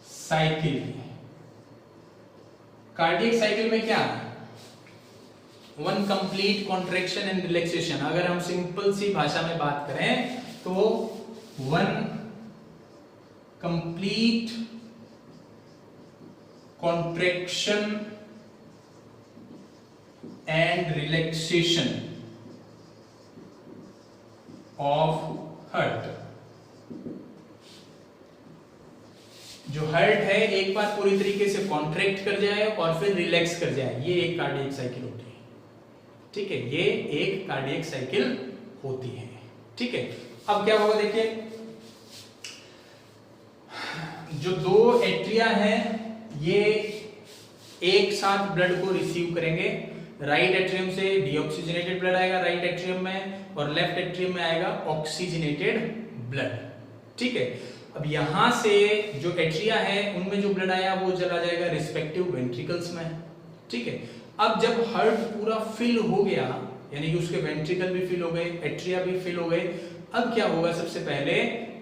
A: साइकिल। कार्डियक साइकिल में क्या है, one complete contraction and relaxation. अगर हम सिंपल सी भाषा में बात करें तो one complete contraction and relaxation of heart. जो हार्ट है एक बार पूरी तरीके से कॉन्ट्रैक्ट कर जाए और फिर रिलैक्स कर जाए, ये एक कार्डियक साइकिल होती है। ठीक है, ये एक कार्डियक साइकिल होती है। ठीक है, अब क्या होगा देखिए, जो 2 एट्रिया हैं ये एक साथ ब्लड को रिसीव करेंगे। राइट एट्रियम से डीऑक्सीजनेटेड ब्लड आएगा राइट एट्रियम में, और लेफ्ट एट्रियम में आएगा ऑक्सीजनेटेड ब्लड। ठीक है, अब यहां से जो एट्रिया है उनमें जो ब्लड आया वो चला जाएगा रिस्पेक्टिव वेंट्रिकल्स में। ठीक है, अब जब हार्ट पूरा फिल हो गया, यानी कि उसके वेंट्रिकल भी फिल हो गए, एट्रिया भी फिल हो गए, अब क्या होगा? सबसे पहले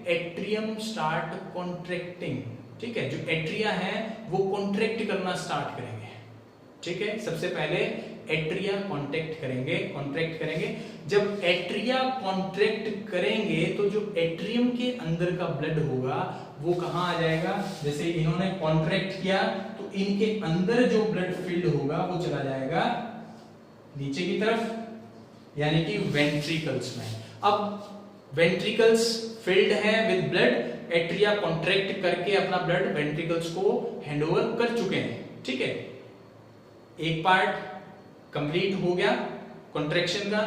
A: एट्रियम स्टार्ट कॉन्ट्रैक्टिंग। ठीक है, जो एट्रिया है वो कॉन्ट्रैक्ट करना स्टार्ट करेंगे। ठीक है, सबसे पहले एट्रिया कॉन्ट्रैक्ट करेंगे। जब एट्रिया कॉन्ट्रैक्ट करेंगे तो जो एट्रियम के अंदर का ब्लड होगा वो कहां आ जाएगा? जैसे इन्होंने कॉन्ट्रैक्ट किया तो इनके अंदर जो ब्लड फील्ड होगा वो चला जाएगा नीचे की तरफ, यानी कि वेंट्रिकल्स में। अब वेंट्रिकल्स फिल्ड है विद ब्लड, एट्रिया कॉन्ट्रैक्ट करके अपना ब्लड वेंट्रिकल्स को हैंडओवर कर चुके हैं। ठीक है, एक पार्ट कंप्लीट हो गया कॉन्ट्रैक्शन का।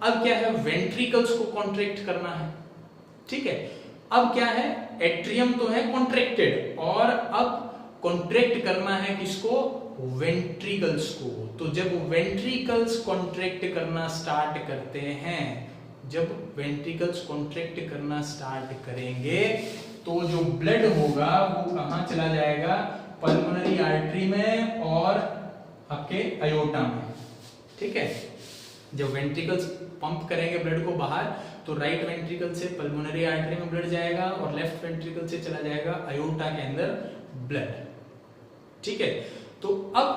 A: अब क्या है? वेंट्रिकल्स को कॉन्ट्रैक्ट करना है। ठीक है, अब क्या है? एट्रियम तो है कॉन्ट्रैक्टेड, और अब कॉन्ट्रैक्ट करना है किसको? वेंट्रिकल्स को। तो जब वेंट्रिकल्स कॉन्ट्रैक्ट करना स्टार्ट करते हैं, जब वेंट्रिकल्स कॉन्ट्रैक्ट करना स्टार्ट करेंगे तो जो ब्लड होगा वो कहां चला जाएगा? पल्मोनरी आर्टरी में और आपके अयोटा में। ठीक है, जब वेंट्रिकल्स पंप करेंगे ब्लड को बाहर तो राइट वेंट्रिकल से पल्मोनरी आर्टरी में ब्लड जाएगा और लेफ्ट वेंट्रिकल से चला जाएगा अयोटा के अंदर ब्लड। ठीक है, तो अब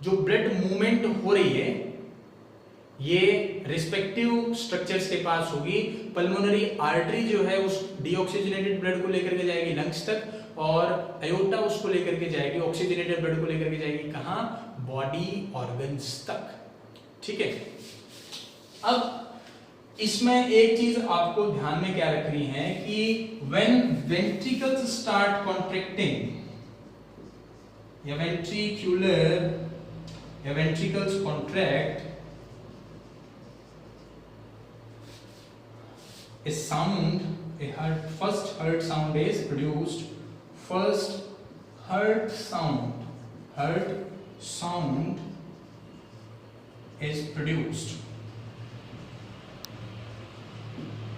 A: जो ब्लड मूवमेंट हो रही है ये रिस्पेक्टिव स्ट्रक्चर्स के पास होगी। पल्मोनरी आर्टरी जो है उस डीऑक्सीजनेटेड ब्लड को लेकर के जाएगी लंग्स तक, और अयोटा उसको लेकर के जाएगी, ऑक्सीजनेटेड ब्लड को लेकर के जाएगी कहां? बॉडी ऑर्गन्स तक। ठीक है, अब इसमें एक चीज आपको ध्यान में क्या रखनी है कि व्हेन वेंट्रिकल्स स्टार्ट कॉन्ट्रैक्टिंग या ventricles contract, a sound, first heart sound is produced. First heart sound is produced.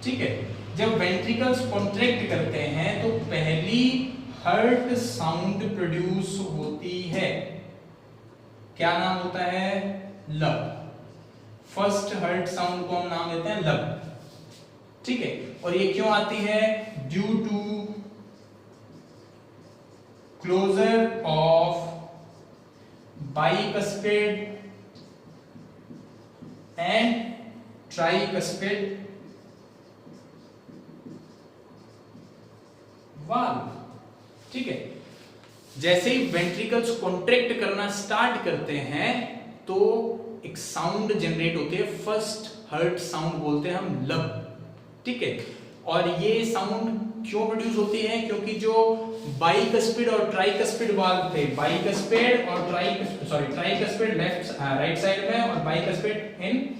A: ठीक है, जब वेंट्रिकल्स कॉन्ट्रैक्ट करते हैं तो पहली हर्ट साउंड प्रोड्यूस होती है। क्या नाम होता है? लब। फर्स्ट हर्ट साउंड को हम नाम देते हैं लब। ठीक है, और ये क्यों आती है? Due to closure of bicuspid and tricuspid valve. ठीक है, जैसे ही वेंट्रिकल्स कॉन्ट्रैक्ट करना स्टार्ट करते हैं तो एक साउंड जनरेट होती है, फर्स्ट हर्ट साउंड बोलते हैं हम लब। ठीक है, और ये साउंड क्यों प्रोड्यूस होती है? क्योंकि जो बाइकस्पिड और ट्राइकस्पिड वाल्व थे, बाइकस्पिड और ट्राइकस्पिड राइट साइड में और बाइकस्पिड इन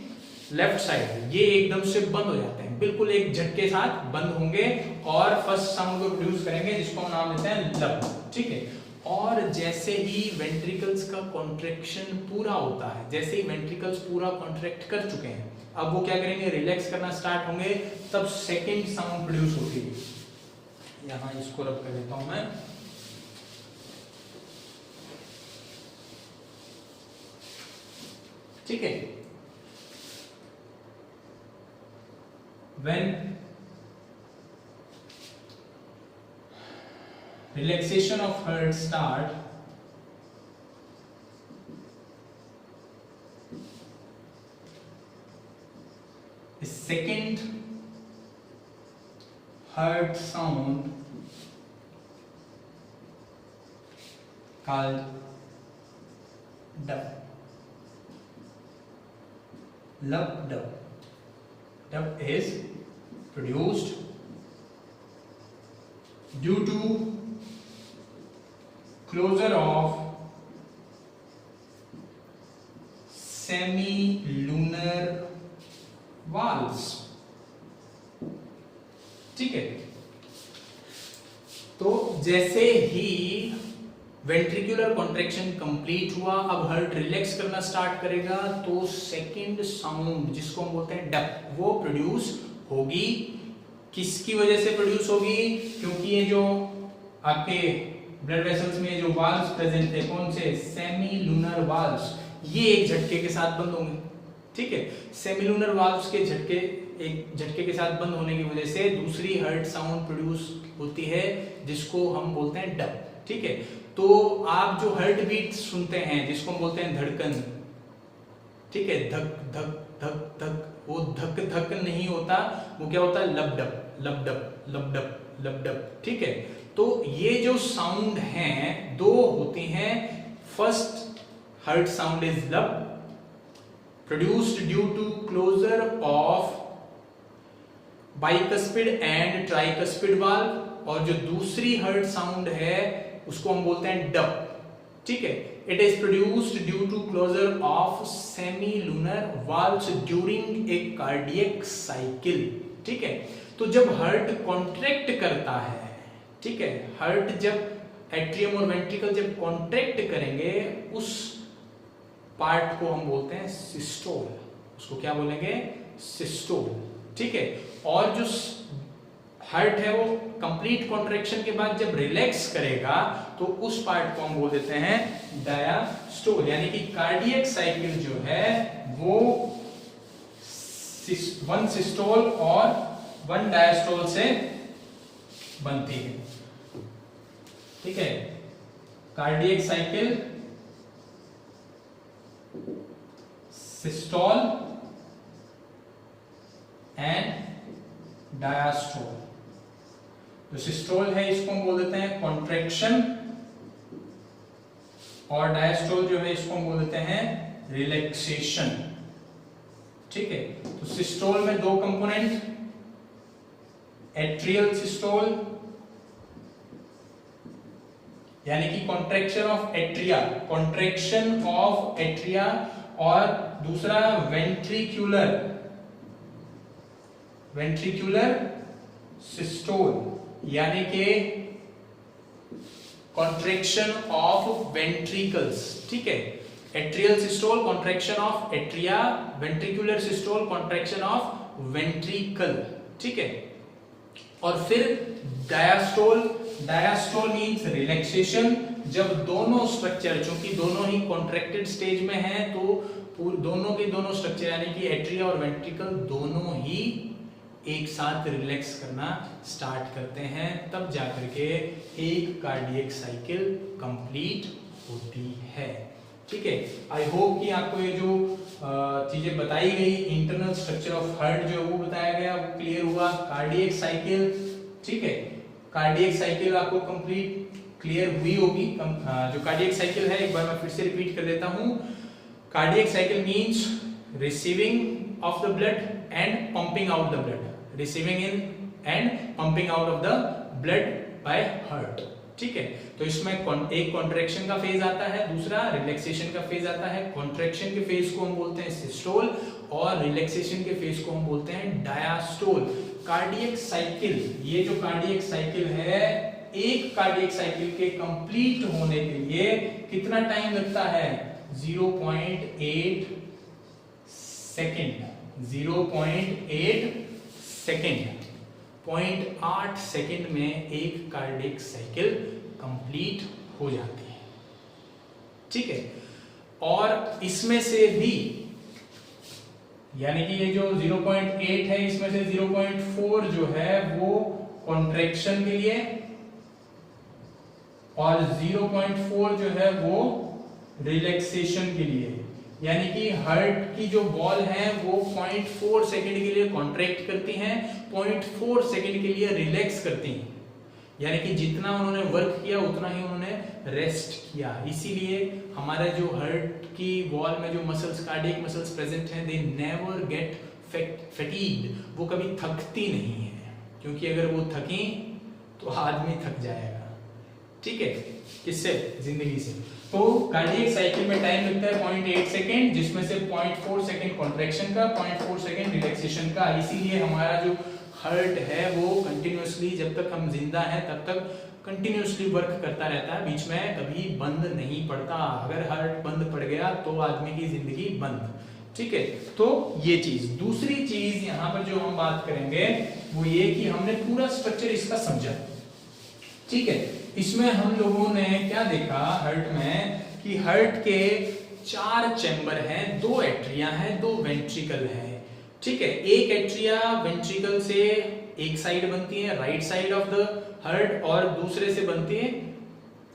A: लेफ्ट साइड, ये एकदम से बंद हो जाते हैं, बिल्कुल एक झटके साथ बंद होंगे और फर्स्ट साउंड को प्रोड्यूस करेंगे जिसको हम नाम देते हैं लब। ठीक है, और जैसे ही वेंट्रिकल्स का कॉन्ट्रैक्शन पूरा होता है, जैसे ही वेंट्रिकल्स पूरा कॉन्ट्रैक्ट कर चुके हैं, अब वो क्या करेंगे? रिलैक्स करना स्टार्ट होंगे, तब सेकंड साउंड प्रोड्यूस होती है। यहां इसको रब कर देता हूं मैं। ठीक है, when relaxation of heart start, the second heart sound called dub. Dub is produced due to closure of semi-lunar valves. ठीक है, तो जैसे ही वेंट्रिकुलर कॉन्ट्रैक्शन कंप्लीट हुआ, अब हार्ट रिलैक्स करना स्टार्ट करेगा तो सेकंड साउंड जिसको हम बोलते हैं डब, वो प्रोड्यूस होगी। किसकी वजह से प्रोड्यूस होगी? क्योंकि ये जो आपके ब्लड वेसल्स में जो वाल्व्स प्रेजेंट थे, कौन से? सेमी लूनर वाल्व्स, ये एक झटके के साथ बंद होंगे, ठीक है। सेमिलुनर वाल्व्स के एक झटके के साथ बंद होने की वजह से दूसरी हर्ट साउंड प्रोड्यूस होती है जिसको हम बोलते हैं डब, ठीक है। तो आप जो हर्ट बीट सुनते हैं जिसको हम बोलते हैं धड़कन, ठीक है, धक धक धक धक, वो धक धक नहीं होता, वो क्या होता है, लबडब लबडब लबडब लबडब, ठीक है। तो ये जो साउंड हैं दो होती हैं, फर्स्ट हर्ट साउंड इज लब produced due to closure of bicuspid and tricuspid valve, और जो दूसरी हर्ट साउंड है उसको हम बोलते हैं डब, ठीक है। It is produced due to closure of semilunar valves during a cardiac cycle, ठीक है। तो जब हर्ट कॉन्ट्रैक्ट करता है, ठीक है, हर्ट जब एट्रियम और वेंट्रिकल जब कॉन्ट्रैक्ट करेंगे उस पार्ट को हम बोलते हैं सिस्टोल, उसको क्या बोलेंगे, सिस्टोल, ठीक है। और जो हार्ट है वो कंप्लीट कॉन्ट्रैक्शन के बाद जब रिलैक्स करेगा तो उस पार्ट को हम बोल देते हैं डायास्टोल, यानी कि कार्डियक साइकिल जो है वो 1 सिस्टोल और 1 डायस्टोल से बनती है, ठीक है। Cardiac cycle, systole and diastole. जो सिस्टोल है इसको हम बोल देते हैं कॉन्ट्रैक्शन, और डायस्टोल जो है इसको हम बोल देते हैं रिलैक्सेशन, ठीक है। तो सिस्टोल में दो कंपोनेंट, एट्रियल सिस्टोल यानी कि contraction of atria, contraction of atria, और दूसरा वेंट्रिक्यूलर सिस्टोल यानी कि कॉन्ट्रैक्शन ऑफ वेंट्रिकल्स, ठीक है। Atrial systole contraction of atria, ventricular systole contraction of ventricle, ठीक है। और फिर डायस्टोल मींस रिलैक्सेशन, जब दोनों स्ट्रक्चर, चूंकि दोनों ही कॉन्ट्रैक्टेड स्टेज में हैं, तो दोनों के दोनों स्ट्रक्चर यानी कि एट्रिया और वेंट्रिकल दोनों ही एक साथ रिलैक्स करना स्टार्ट करते हैं, तब जाकर के एक कार्डियक साइकिल कंप्लीट होती है, ठीक है। आई होप कि आपको ये जो चीजें बताई गई, इंटरनल स्ट्रक्चर ऑफ हार्ट जो वो बताया गया, वो क्लियर हुआ। कार्डियक साइकिल, ठीक है, कार्डियक साइकिल आपको कंप्लीट क्लियर हुई होगी। जो कार्डियक साइकिल है एक बार मैं फिर से रिपीट कर देता हूं। Cardiac cycle means receiving of the blood and pumping out the blood, receiving in and pumping out of the blood by heart, ठीक है। तो इसमें एक कॉन्ट्रैक्शन का फेज आता है, दूसरा रिलैक्सेशन का फेज आता है। कॉन्ट्रैक्शन के फेज को हम बोलते हैं सिस्टोल और रिलैक्सेशन के फेज को हम बोलते हैं डायस्टोल। कार्डियक साइकिल, ये जो कार्डियक साइकिल है, एक कार्डियक साइकिल के कंप्लीट होने के लिए कितना टाइम लगता है, 0.8 सेकेंड, 0.8 सेकेंड, 0.8 सेकेंड में एक कार्डियक साइकिल कंप्लीट हो जाती है, ठीक है। और इसमें से भी यानी कि ये जो 0.8 है इसमें से 0.4 जो है वो कॉन्ट्रैक्शन के लिए, और 0.4 जो है वो रिलैक्सेशन के लिए, यानी कि हार्ट की जो वॉल है वो 0.4 सेकंड के लिए कॉन्ट्रैक्ट करती हैं, 0.4 सेकंड के लिए रिलैक्स करती हैं, यानी कि जितना उन्होंने वर्क किया उतना ही उन्होंने रेस्ट किया। इसीलिए हमारा जो हार्ट की वॉल में जो मसल्स, कार्डियक मसल्स प्रेजेंट हैं, दे नेवर गेट फैटीग्ड, वो कभी थकती नहीं है, क्योंकि अगर वो थकी तो आदमी थक जाएगा, ठीक है, किससे, जिंदगी से। तो कार्डियक साइकिल में टाइम लगता है 0.8 सेकेंड, जिसमें से 0.4 सेकेंड कॉन्ट्रैक्शन का, 0.4 सेकेंड रिलैक्सेशन का। इसीलिए हमारा जो हार्ट है वो कंटिन्यूअसली, जब तक हम जिंदा हैं तब तक कंटिन्यूअसली वर्क करता रहता है, बीच में कभी बंद नहीं पड़ता। अगर हार्ट बंद पड़ गया तो आदमी की जिंदगी बंद, ठीक है। तो ये चीज, दूसरी चीज यहां पर जो हम बात करेंगे वो ये कि हमने पूरा स्ट्रक्चर इसका समझा, ठीक है। इसमें हम लोगों ने क्या देखा हार्ट में, कि हार्ट के 4 चैम्बर हैं, 2 एट्रिया हैं, 2 वेंट्रिकल हैं। ठीक है, एक एट्रिया वेंट्रिकल से एक साइड बनती है right side of the heart और दूसरे से बनती है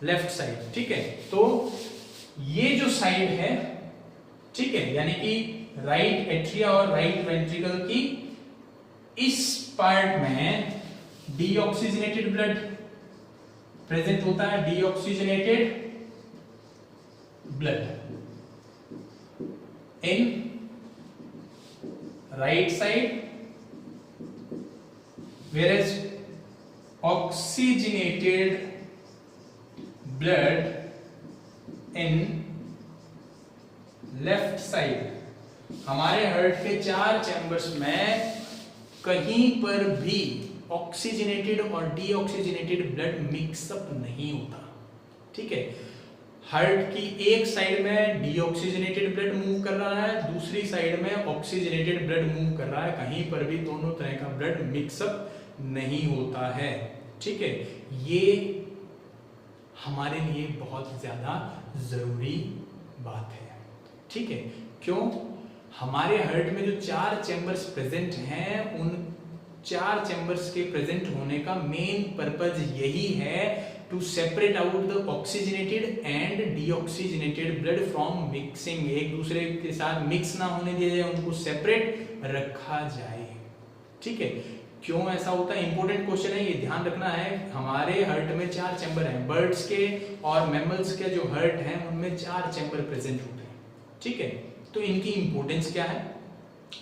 A: लेफ्ट साइड। ठीक है, तो ये जो साइड है, ठीक है, यानी कि राइट एट्रिया और राइट वेंट्रिकल की इस पार्ट में डीऑक्सीजनेटेड ब्लड प्रेजेंट होता है, deoxygenated blood in right side, whereas oxygenated blood in left side. हमारे हार्ट के 4 चैम्बर्स में कहीं पर भी ऑक्सीजनेटेड और डीऑक्सीजनेटेड ब्लड मिक्सअप नहीं होता। ठीक है, हार्ट की एक साइड में डीऑक्सीजनेटेड ब्लड मूव कर रहा है, दूसरी साइड में ऑक्सीजनेटेड ब्लड मूव कर रहा है, कहीं पर भी दोनों तरह का ब्लड मिक्सअप नहीं होता है। ठीक है, ये हमारे लिए बहुत ज्यादा जरूरी बात है। ठीक है, क्यों? हमारे हार्ट में जो 4 चैम्बर्स प्रेजेंट हैं, उन 4 चैम्बर्स के प्रेजेंट होने का मेन पर्पज यही है to separate out the oxygenated and deoxygenated blood from mixing. एक दूसरे के साथ मिक्स ना होने दिया जाए, उनको सेपरेट रखा जाए। ठीक है, क्यों ऐसा होता है? इंपॉर्टेंट क्वेश्चन है, ये ध्यान रखना है। हमारे हार्ट में 4 चैम्बर हैं, बर्ड्स के और मैमल्स के जो हार्ट हैं उनमें 4 चैम्बर प्रेजेंट होते हैं। ठीक है, तो इनकी इंपॉर्टेंस क्या है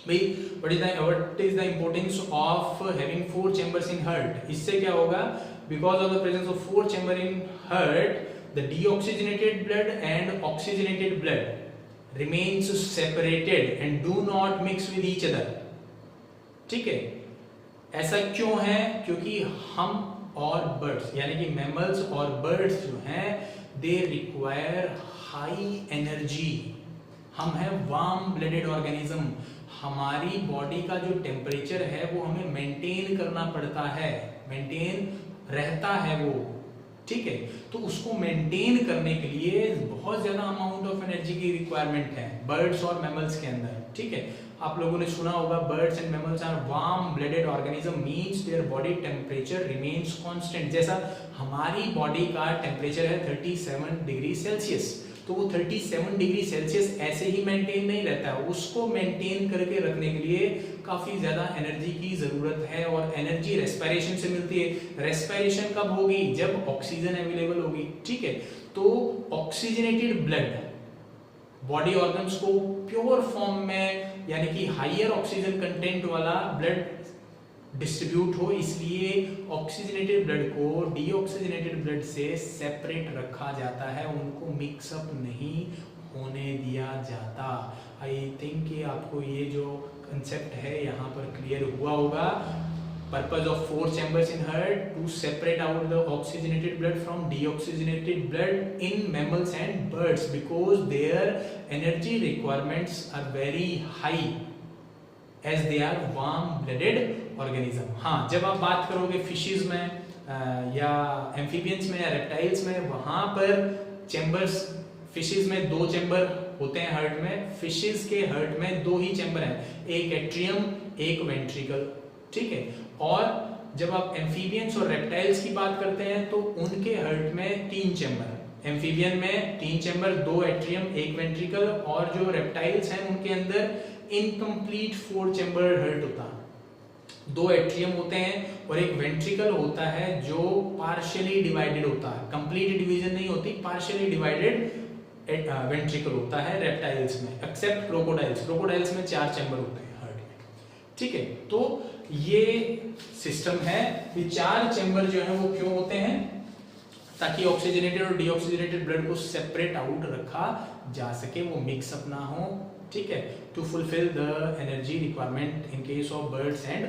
A: भाई? What is the importance of having 4 chambers in heart? इससे क्या होगा? Because of the presence of 4 chamber in heart, the deoxygenated blood and oxygenated blood remains separated and do not mix with each other. ठीक है, ऐसा क्यों है? क्योंकि हम और बर्ड्स यानी कि मैमल्स और बर्ड्स जो हैं, दे रिक्वायर हाई एनर्जी। हम हैं वार्म ब्लडेड ऑर्गेनिज्म, हमारी बॉडी का जो टेम्परेचर है वो हमें मेंटेन करना पड़ता है, मेंटेन रहता है वो। ठीक है, तो उसको मेंटेन करने के लिए बहुत ज्यादा अमाउंट ऑफ एनर्जी की रिक्वायरमेंट है बर्ड्स और मैमल्स के अंदर। ठीक है, आप लोगों ने सुना होगा birds and mammals are warm blooded organism, means their body temperature remains constant. जैसा हमारी बॉडी का टेम्परेचर है 37 डिग्री सेल्सियस, तो वो 37 डिग्री सेल्सियस ऐसे ही मेंटेन नहीं रहता है, उसको मेंटेन करके रखने के लिए काफी ज्यादा एनर्जी की जरूरत है। और एनर्जी रेस्पिरेशन से मिलती है। रेस्पिरेशन कब होगी? जब ऑक्सीजन अवेलेबल होगी। ठीक है, तो ऑक्सीजनेटेड ब्लड बॉडी ऑर्गन्स को प्योर फॉर्म में यानी कि हायर ऑक्सीजन कंटेंट वाला ब्लड डिस्ट्रीब्यूट हो, इसलिए ऑक्सीजनेटेड ब्लड को डीऑक्सीजनेटेड ब्लड से सेपरेट रखा जाता है, उनको मिक्सअप नहीं होने दिया जाता। आई थिंक कि आपको ये जो कंसेप्ट है यहाँ पर क्लियर हुआ होगा। Purpose of 4 chambers in heart to separate out the oxygenated blood from deoxygenated blood in mammals and birds because their energy requirements are very high as they are warm-blooded organism। हाँ, जब आप बात करोगे fishes में या amphibians में या reptiles में, वहां पर चैम्बर्स, फिशेस में 2 चैम्बर होते हैं हार्ट में। फिशेस के हार्ट में 2 ही चैम्बर हैं, एक एट्रियम एक वेंट्रिकल। ठीक है, और जब आप एम्फीबियंस और रेप्टाइल्स की बात करते हैं तो उनके हार्ट में 3 चैम्बर। एम्फीबियन में 3 चैम्बर, 2 एट्रियम एक वेंट्रिकल, और जो रेप्टाइल्स हैं उनके अंदर इनकम्प्लीट 4 चैम्बर हार्ट होता है। 2 एट्रियम होते हैं और एक वेंट्रिकल होता है जो पार्शियली डिवाइडेड होता है, कंप्लीट डिवीजन नहीं होती, पार्शियली डिवाइडेड वेंट्रिकल होता है रेप्टाइल्स में, एक्सेप्ट क्रोकोडाइल्स। क्रोकोडाइल्स में 4 चैम्बर होते हैं हार्ट में। ठीक है, तो ये सिस्टम है कि 4 चैम्बर जो है वो क्यों होते हैं? ताकि ऑक्सीजनेटेड और डीऑक्सीजनेटेड ब्लड को सेपरेट आउट रखा जा सके, वो मिक्सअप ना हो। ठीक है, to fulfil the energy requirement in case of birds and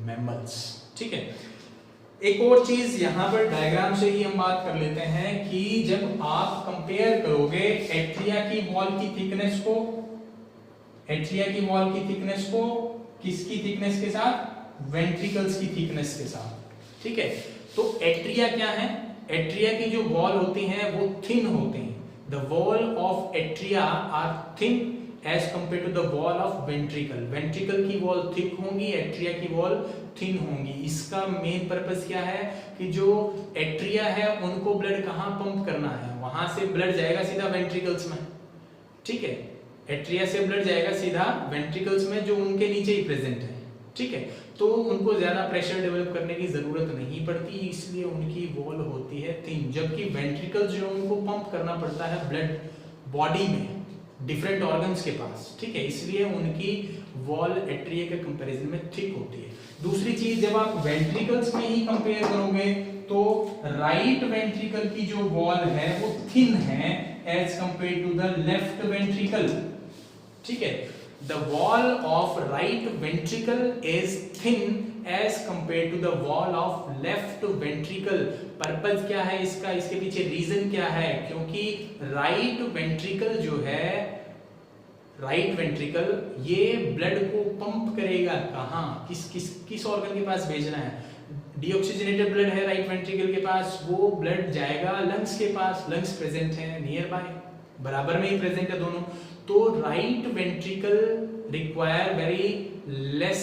A: mammals. ठीक है, एक और चीज यहाँ पर डायग्राम से ही हम बात कर लेते हैं कि जब आप कंपेयर करोगे एट्रिया की वॉल की थिकनेस को, एट्रिया की वॉल की थिकनेस को किसकी थिकनेस के साथ? वेंट्रिकल्स की थिकनेस के साथ। ठीक है, तो एट्रिया क्या है? एट्रिया की जो वॉल होती हैं वो थिन होते हैं, the wall of atria are thin as compare to the wall of ventricle. Ventricle की वॉल थिक होंगी, एट्रिया की वॉल थिन होंगी। इसका मेन पर्पस क्या है कि जो एट्रिया है उनको ब्लड कहाँ पंप करना है, वहां से ब्लड जाएगा सीधा वेंट्रिकल्स में, ठीक है। एट्रिया से ब्लड जाएगा सीधा वेंट्रिकल्स में जो उनके नीचे ही प्रेजेंट है, ठीक है। तो उनको ज्यादा प्रेशर डेवलप करने की जरूरत नहीं पड़ती, इसलिए उनकी वॉल होती है थिन। जबकि वेंट्रिकल्स जो उनको पंप करना पड़ता है ब्लड बॉडी में डिफरेंट ऑर्गन्स के पास, ठीक है, इसलिए उनकी वॉल एट्रिया के कंपैरिजन में थिक होती है। दूसरी चीज, जब आप वेंट्रिकल्स में ही कंपेयर करोगे तो राइट वेंट्रिकल की जो वॉल है वो थिन है as compare to the left ventricle, ठीक है। The wall of right ventricle is thin as compare to the wall of left ventricle. Purpose क्या है इसका, इसके पीछे रीजन क्या है, क्योंकि राइट वेंट्रिकल जो है, राइट वेंट्रिकल ये ब्लड को पंप करेगा कहां, किस ऑर्गन के पास भेजना है। डीऑक्सीजनेटेड ब्लड है राइट वेंट्रिकल के पास, वो ब्लड जाएगा लंग्स के पास, लंग्स प्रेजेंट है नियर बाय, बराबर में ही प्रेजेंट है दोनों। तो right ventricle require very less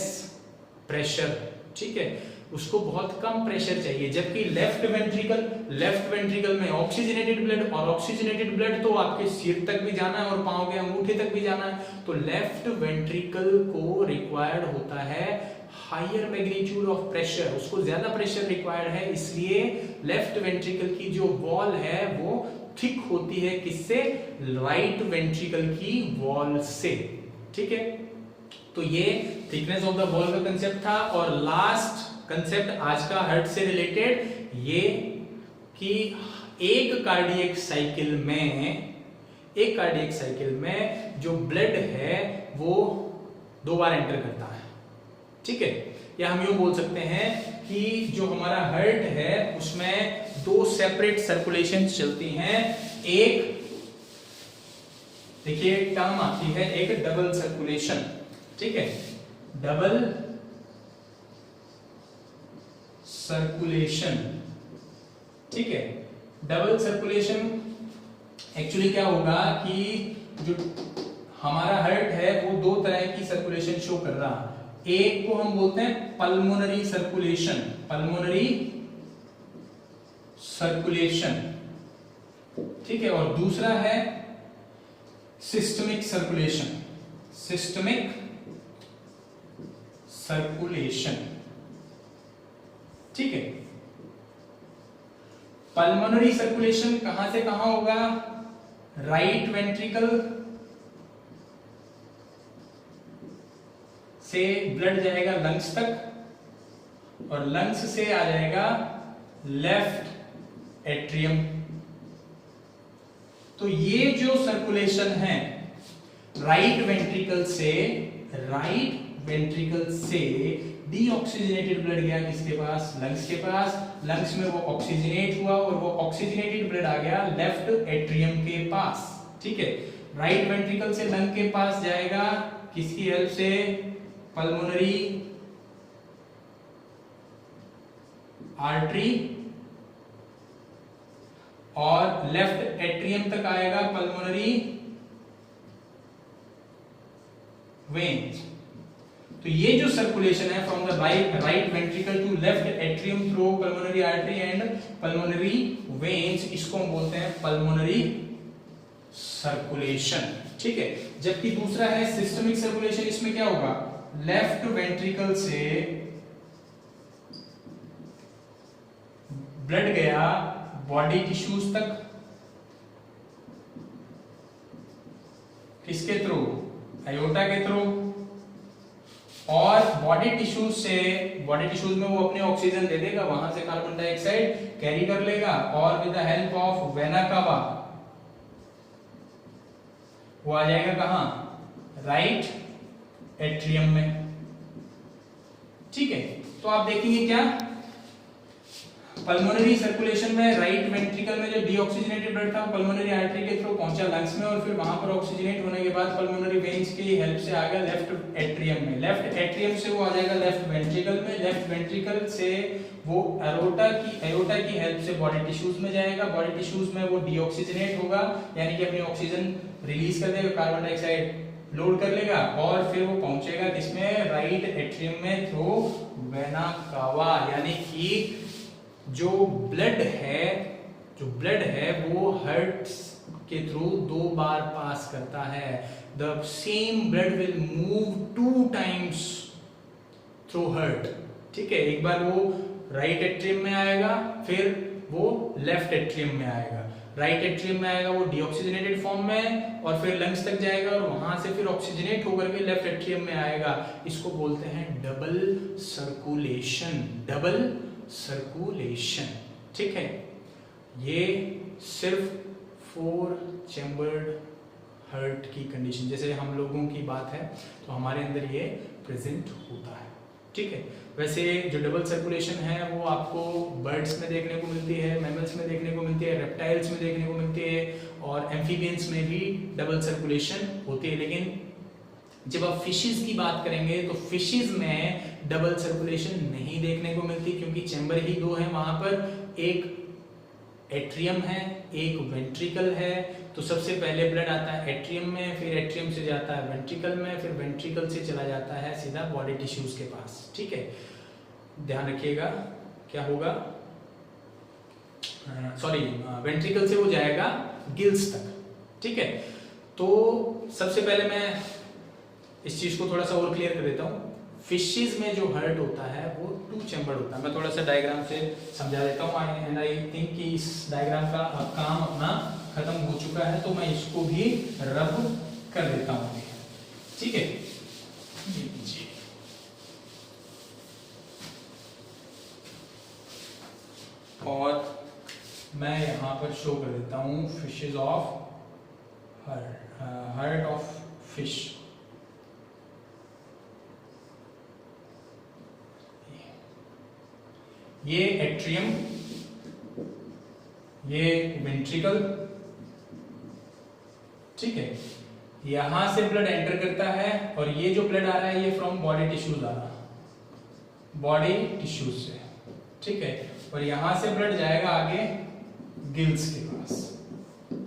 A: pressure, ठीक है, उसको बहुत कम प्रेशर चाहिए। जबकि लेफ्ट वेंट्रिकल में ऑक्सीजनेटेड ब्लड, और ऑक्सीजनेटेड ब्लड तो आपके सिर तक भी जाना है और पांव के अंगूठे तक भी जाना है, तो लेफ्ट वेंट्रिकल को रिक्वायर्ड होता है हायर मैग्नीट्यूड ऑफ प्रेशर, उसको ज्यादा प्रेशर रिक्वायर्ड है। इसलिए लेफ्ट वेंट्रिकल की जो वॉल है वो थिक होती है, किससे, राइट वेंट्रिकल की वॉल से, ठीक है। तो ये थिकनेस ऑफ द वॉल का कंसेप्ट था। और लास्ट कंसेप्ट आज का हार्ट से रिलेटेड ये कि एक कार्डियक साइकिल में जो ब्लड है वो 2 बार एंटर करता है, ठीक है। या हम यूं बोल सकते हैं कि जो हमारा हार्ट है उसमें 2 सेपरेट सर्कुलेशन चलती हैं। एक देखिए टर्म आती है एक डबल सर्कुलेशन, ठीक है, डबल सर्कुलेशन, ठीक है। डबल सर्कुलेशन एक्चुअली क्या होगा कि जो हमारा हार्ट है वो 2 तरह की सर्कुलेशन शो कर रहा है। एक को हम बोलते हैं पल्मोनरी सर्कुलेशन, ठीक है, और दूसरा है सिस्टमिक सर्कुलेशन, ठीक है। पल्मोनरी सर्कुलेशन कहां से कहां होगा, राइट वेंट्रिकल से ब्लड जाएगा लंग्स तक और लंग्स से आ जाएगा लेफ्ट एट्रियम। तो ये जो सर्कुलेशन है राइट वेंट्रिकल से डीऑक्सीजनेटेड ब्लड गया किसके पास, लंग्स के पास, लंग्स में वो ऑक्सीजनेट हुआ और वो ऑक्सीजनेटेड ब्लड आ गया लेफ्ट एट्रियम के पास, ठीक है। राइट वेंट्रिकल से लंग के पास जाएगा किसकी हेल्प से, पल्मोनरी आर्टरी, और लेफ्ट एट्रियम तक आएगा पल्मोनरी वेन्स। तो ये जो सर्कुलेशन है from the right ventricle to left atrium through pulmonary artery and pulmonary veins, इसको हम बोलते हैं पल्मोनरी सर्कुलेशन, ठीक है। जबकि दूसरा है सिस्टमिक सर्कुलेशन, इसमें क्या होगा, लेफ्ट वेंट्रिकल से ब्लड गया बॉडी टिश्यूज तक, किसके थ्रू, आयोटा के थ्रू, और बॉडी टिश्यूज में वो अपने ऑक्सीजन दे देगा, वहां से कार्बन डाइऑक्साइड कैरी कर लेगा और with the help of vena cava वो आ जाएगा कहां, राइट एट्रियम में, ठीक है। तो आप देखेंगे क्या, पल्मोनरी सर्कुलेशन में राइट वेंट्रिकल में जो डीऑक्सीजनेटेड ब्लड था वो पल्मोनरी आर्टरी के थ्रू पहुंचा लंग्स में और फिर वहां पर ऑक्सीजनेट होने के बाद पल्मोनरी वेन्स की हेल्प से आ गया लेफ्ट एट्रियम में, लेफ्ट एट्रियम से वो आ जाएगा लेफ्ट वेंट्रिकल में, लेफ्ट वेंट्रिकल से वो एरोटा की हेल्प से बॉडी टिश्यूज में जाएगा, बॉडी टिश्यूज में वो डीऑक्सीजनेट होगा यानी कि अपनी ऑक्सीजन रिलीज कर देगा, कार्बन डाइऑक्साइड लोड कर लेगा और फिर वो पहुंचेगा किसमें, राइट एट्रियम में थ्रू वेना कावा, यानी कि जो ब्लड है वो हार्ट के थ्रू 2 बार पास करता है। The same blood will move 2 times through heart, ठीक है, एक बार वो राइट एट्रियम में आएगा, फिर वो लेफ्ट एट्रियम में आएगा, राइट एट्रियम में आएगा वो डीऑक्सीजनेटेड फॉर्म में और फिर लंग्स तक जाएगा और वहां से फिर ऑक्सीजनेट होकर के लेफ्ट एट्रियम में आएगा। इसको बोलते हैं डबल सर्कुलेशन, ठीक है। ये सिर्फ 4 चैम्बर्ड हार्ट की कंडीशन, जैसे हम लोगों की बात है तो हमारे अंदर ये प्रेजेंट होता है, ठीक है। वैसे जो डबल सर्कुलेशन है वो आपको बर्ड्स में देखने को मिलती है, मैमल्स में देखने को मिलती है, रेप्टाइल्स में देखने को मिलती है और एम्फीबियंस में भी डबल सर्कुलेशन होती है। लेकिन जब आप फिशेस की बात करेंगे तो फिशेस में डबल सर्कुलेशन नहीं देखने को मिलती क्योंकि चैम्बर ही 2 है वहां पर, एक एट्रियम है एक वेंट्रिकल है। तो सबसे पहले ब्लड आता है एट्रियम में, फिर एट्रियम से जाता है वेंट्रिकल में, फिर वेंट्रिकल से चला जाता है सीधा बॉडी टिश्यूज के पास, ठीक है। ध्यान रखिएगा क्या होगा, वेंट्रिकल से वो जाएगा गिल्स तक, ठीक है। तो सबसे पहले मैं इस चीज को थोड़ा सा और क्लियर कर देता हूँ। फिशेस में जो हार्ट होता है वो 2 चैम्बर्ड होता है। मैं थोड़ा सा डायग्राम से समझा देता हूँ एंड आई थिंक कि इस डायग्राम का काम अपना खत्म हो चुका है, तो मैं इसको भी रब कर देता हूँ, ठीक है। और मैं यहाँ पर शो कर देता हूँ fishes of heart of fish. ये एट्रियम, ये वेंट्रिकल, ठीक है। यहां से ब्लड एंटर करता है और ये जो ब्लड आ रहा है ये फ्रॉम बॉडी टिश्यूज आ रहा है, बॉडी टिश्यूज से, ठीक है। और यहां से ब्लड जाएगा आगे गिल्स के पास,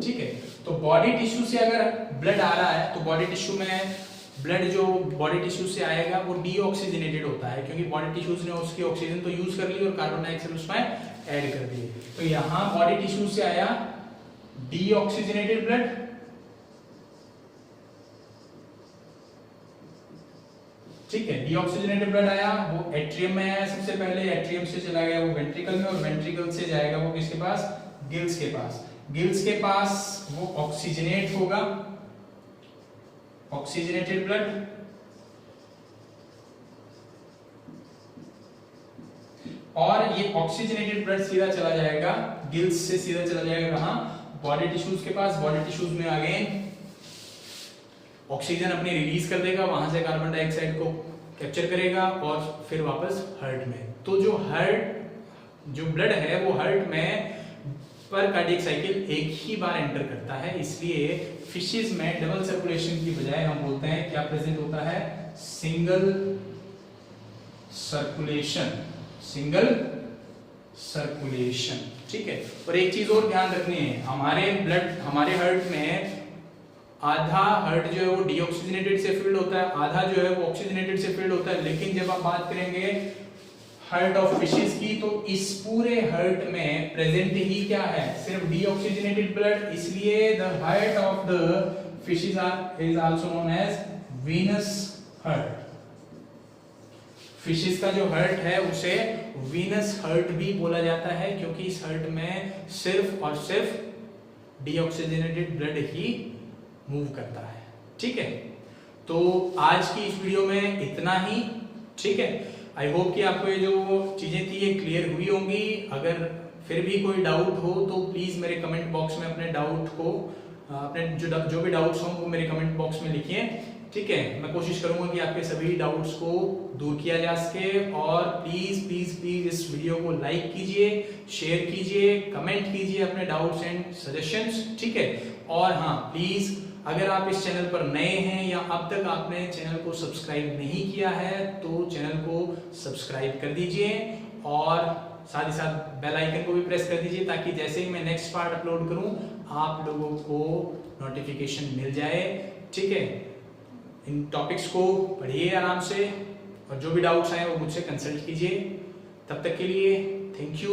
A: ठीक है। तो बॉडी टिश्यू से अगर ब्लड आ रहा है तो बॉडी टिश्यू में ब्लड जो बॉडी टिश्यू से आएगा वो डीऑक्सीजनेटेड होता है क्योंकि बॉडी टिश्यूज ने उसकी ऑक्सीजन तो यूज कर ली और कार्बन डाइऑक्साइड उसमें ऐड कर दी। तो यहां बॉडी टिश्यू से आया डीऑक्सीजनेटेड ब्लड, ठीक है। डीऑक्सीजनेटेड ब्लड आया, वो एट्रियम में आया, सबसे पहले एट्रियम से चला गया वो वेंट्रिकल में और वेंट्रिकल से जाएगा वो किसके पास, गिल्स के पास। गिल्स के पास वो ऑक्सीजनेट होगा, ऑक्सीजनेटेड ब्लड, और ये ऑक्सीजनेटेड ब्लड सीधा चला जाएगा गिल्स से, सीधा चला जाएगा कहां, बॉडी टिश्यूज के पास। बॉडी टिश्यूज में अगेन ऑक्सीजन अपनी रिलीज कर देगा, वहां से कार्बन डाइऑक्साइड को कैप्चर करेगा और फिर वापस हार्ट में। तो जो ब्लड है वो हार्ट में पर कार्डियक साइकिल एक ही बार एंटर करता है, इसलिए फिशेस में डबल सर्कुलेशन की बजाय हम बोलते हैं क्या प्रेजेंट होता है, सिंगल सर्कुलेशन, ठीक है। और एक चीज और ध्यान रखनी है, हमारे हार्ट में आधा हार्ट जो है वो डीऑक्सीजनेटेड से फिल्ड होता है, आधा जो है वो ऑक्सीजनेटेड से फिल्ड होता है। लेकिन जब आप बात करेंगे हार्ट ऑफ फिशेस की तो इस पूरे हार्ट में प्रेजेंट ही क्या है, सिर्फ डीऑक्सीजनेटेड ब्लड, इसलिए the heart of the fishes is also known as venous heart. Fishes का जो हार्ट है उसे वीनस हार्ट भी बोला जाता है क्योंकि इस हार्ट में सिर्फ और सिर्फ डीऑक्सीजनेटेड ब्लड ही मूव करता है, ठीक है। तो आज की इस वीडियो में इतना ही, ठीक है। आई होप कि आपको ये जो चीजें थी ये क्लियर हुई होंगी। अगर फिर भी कोई डाउट हो तो प्लीज मेरे कमेंट बॉक्स में अपने डाउट को, अपने जो भी डाउट्स हों वो मेरे कमेंट बॉक्स में लिखिए। ठीक है। मैं कोशिश करूंगा कि आपके सभी डाउट्स को दूर किया जा सके। और प्लीज प्लीज प्लीज इस वीडियो को लाइक कीजिए, शेयर कीजिए, कमेंट कीजिए अपने डाउट्स एंड सजेशंस, ठीक है। और हाँ प्लीज, अगर आप इस चैनल पर नए हैं या अब तक आपने चैनल को सब्सक्राइब नहीं किया है तो चैनल को सब्सक्राइब कर दीजिए और साथ ही साथ बेल आइकन को भी प्रेस कर दीजिए ताकि जैसे ही मैं नेक्स्ट पार्ट अपलोड करूं आप लोगों को नोटिफिकेशन मिल जाए, ठीक है। इन टॉपिक्स को पढ़िए आराम से और जो भी डाउट्स आए वो मुझसे कंसल्ट कीजिए। तब तक के लिए थैंक यू।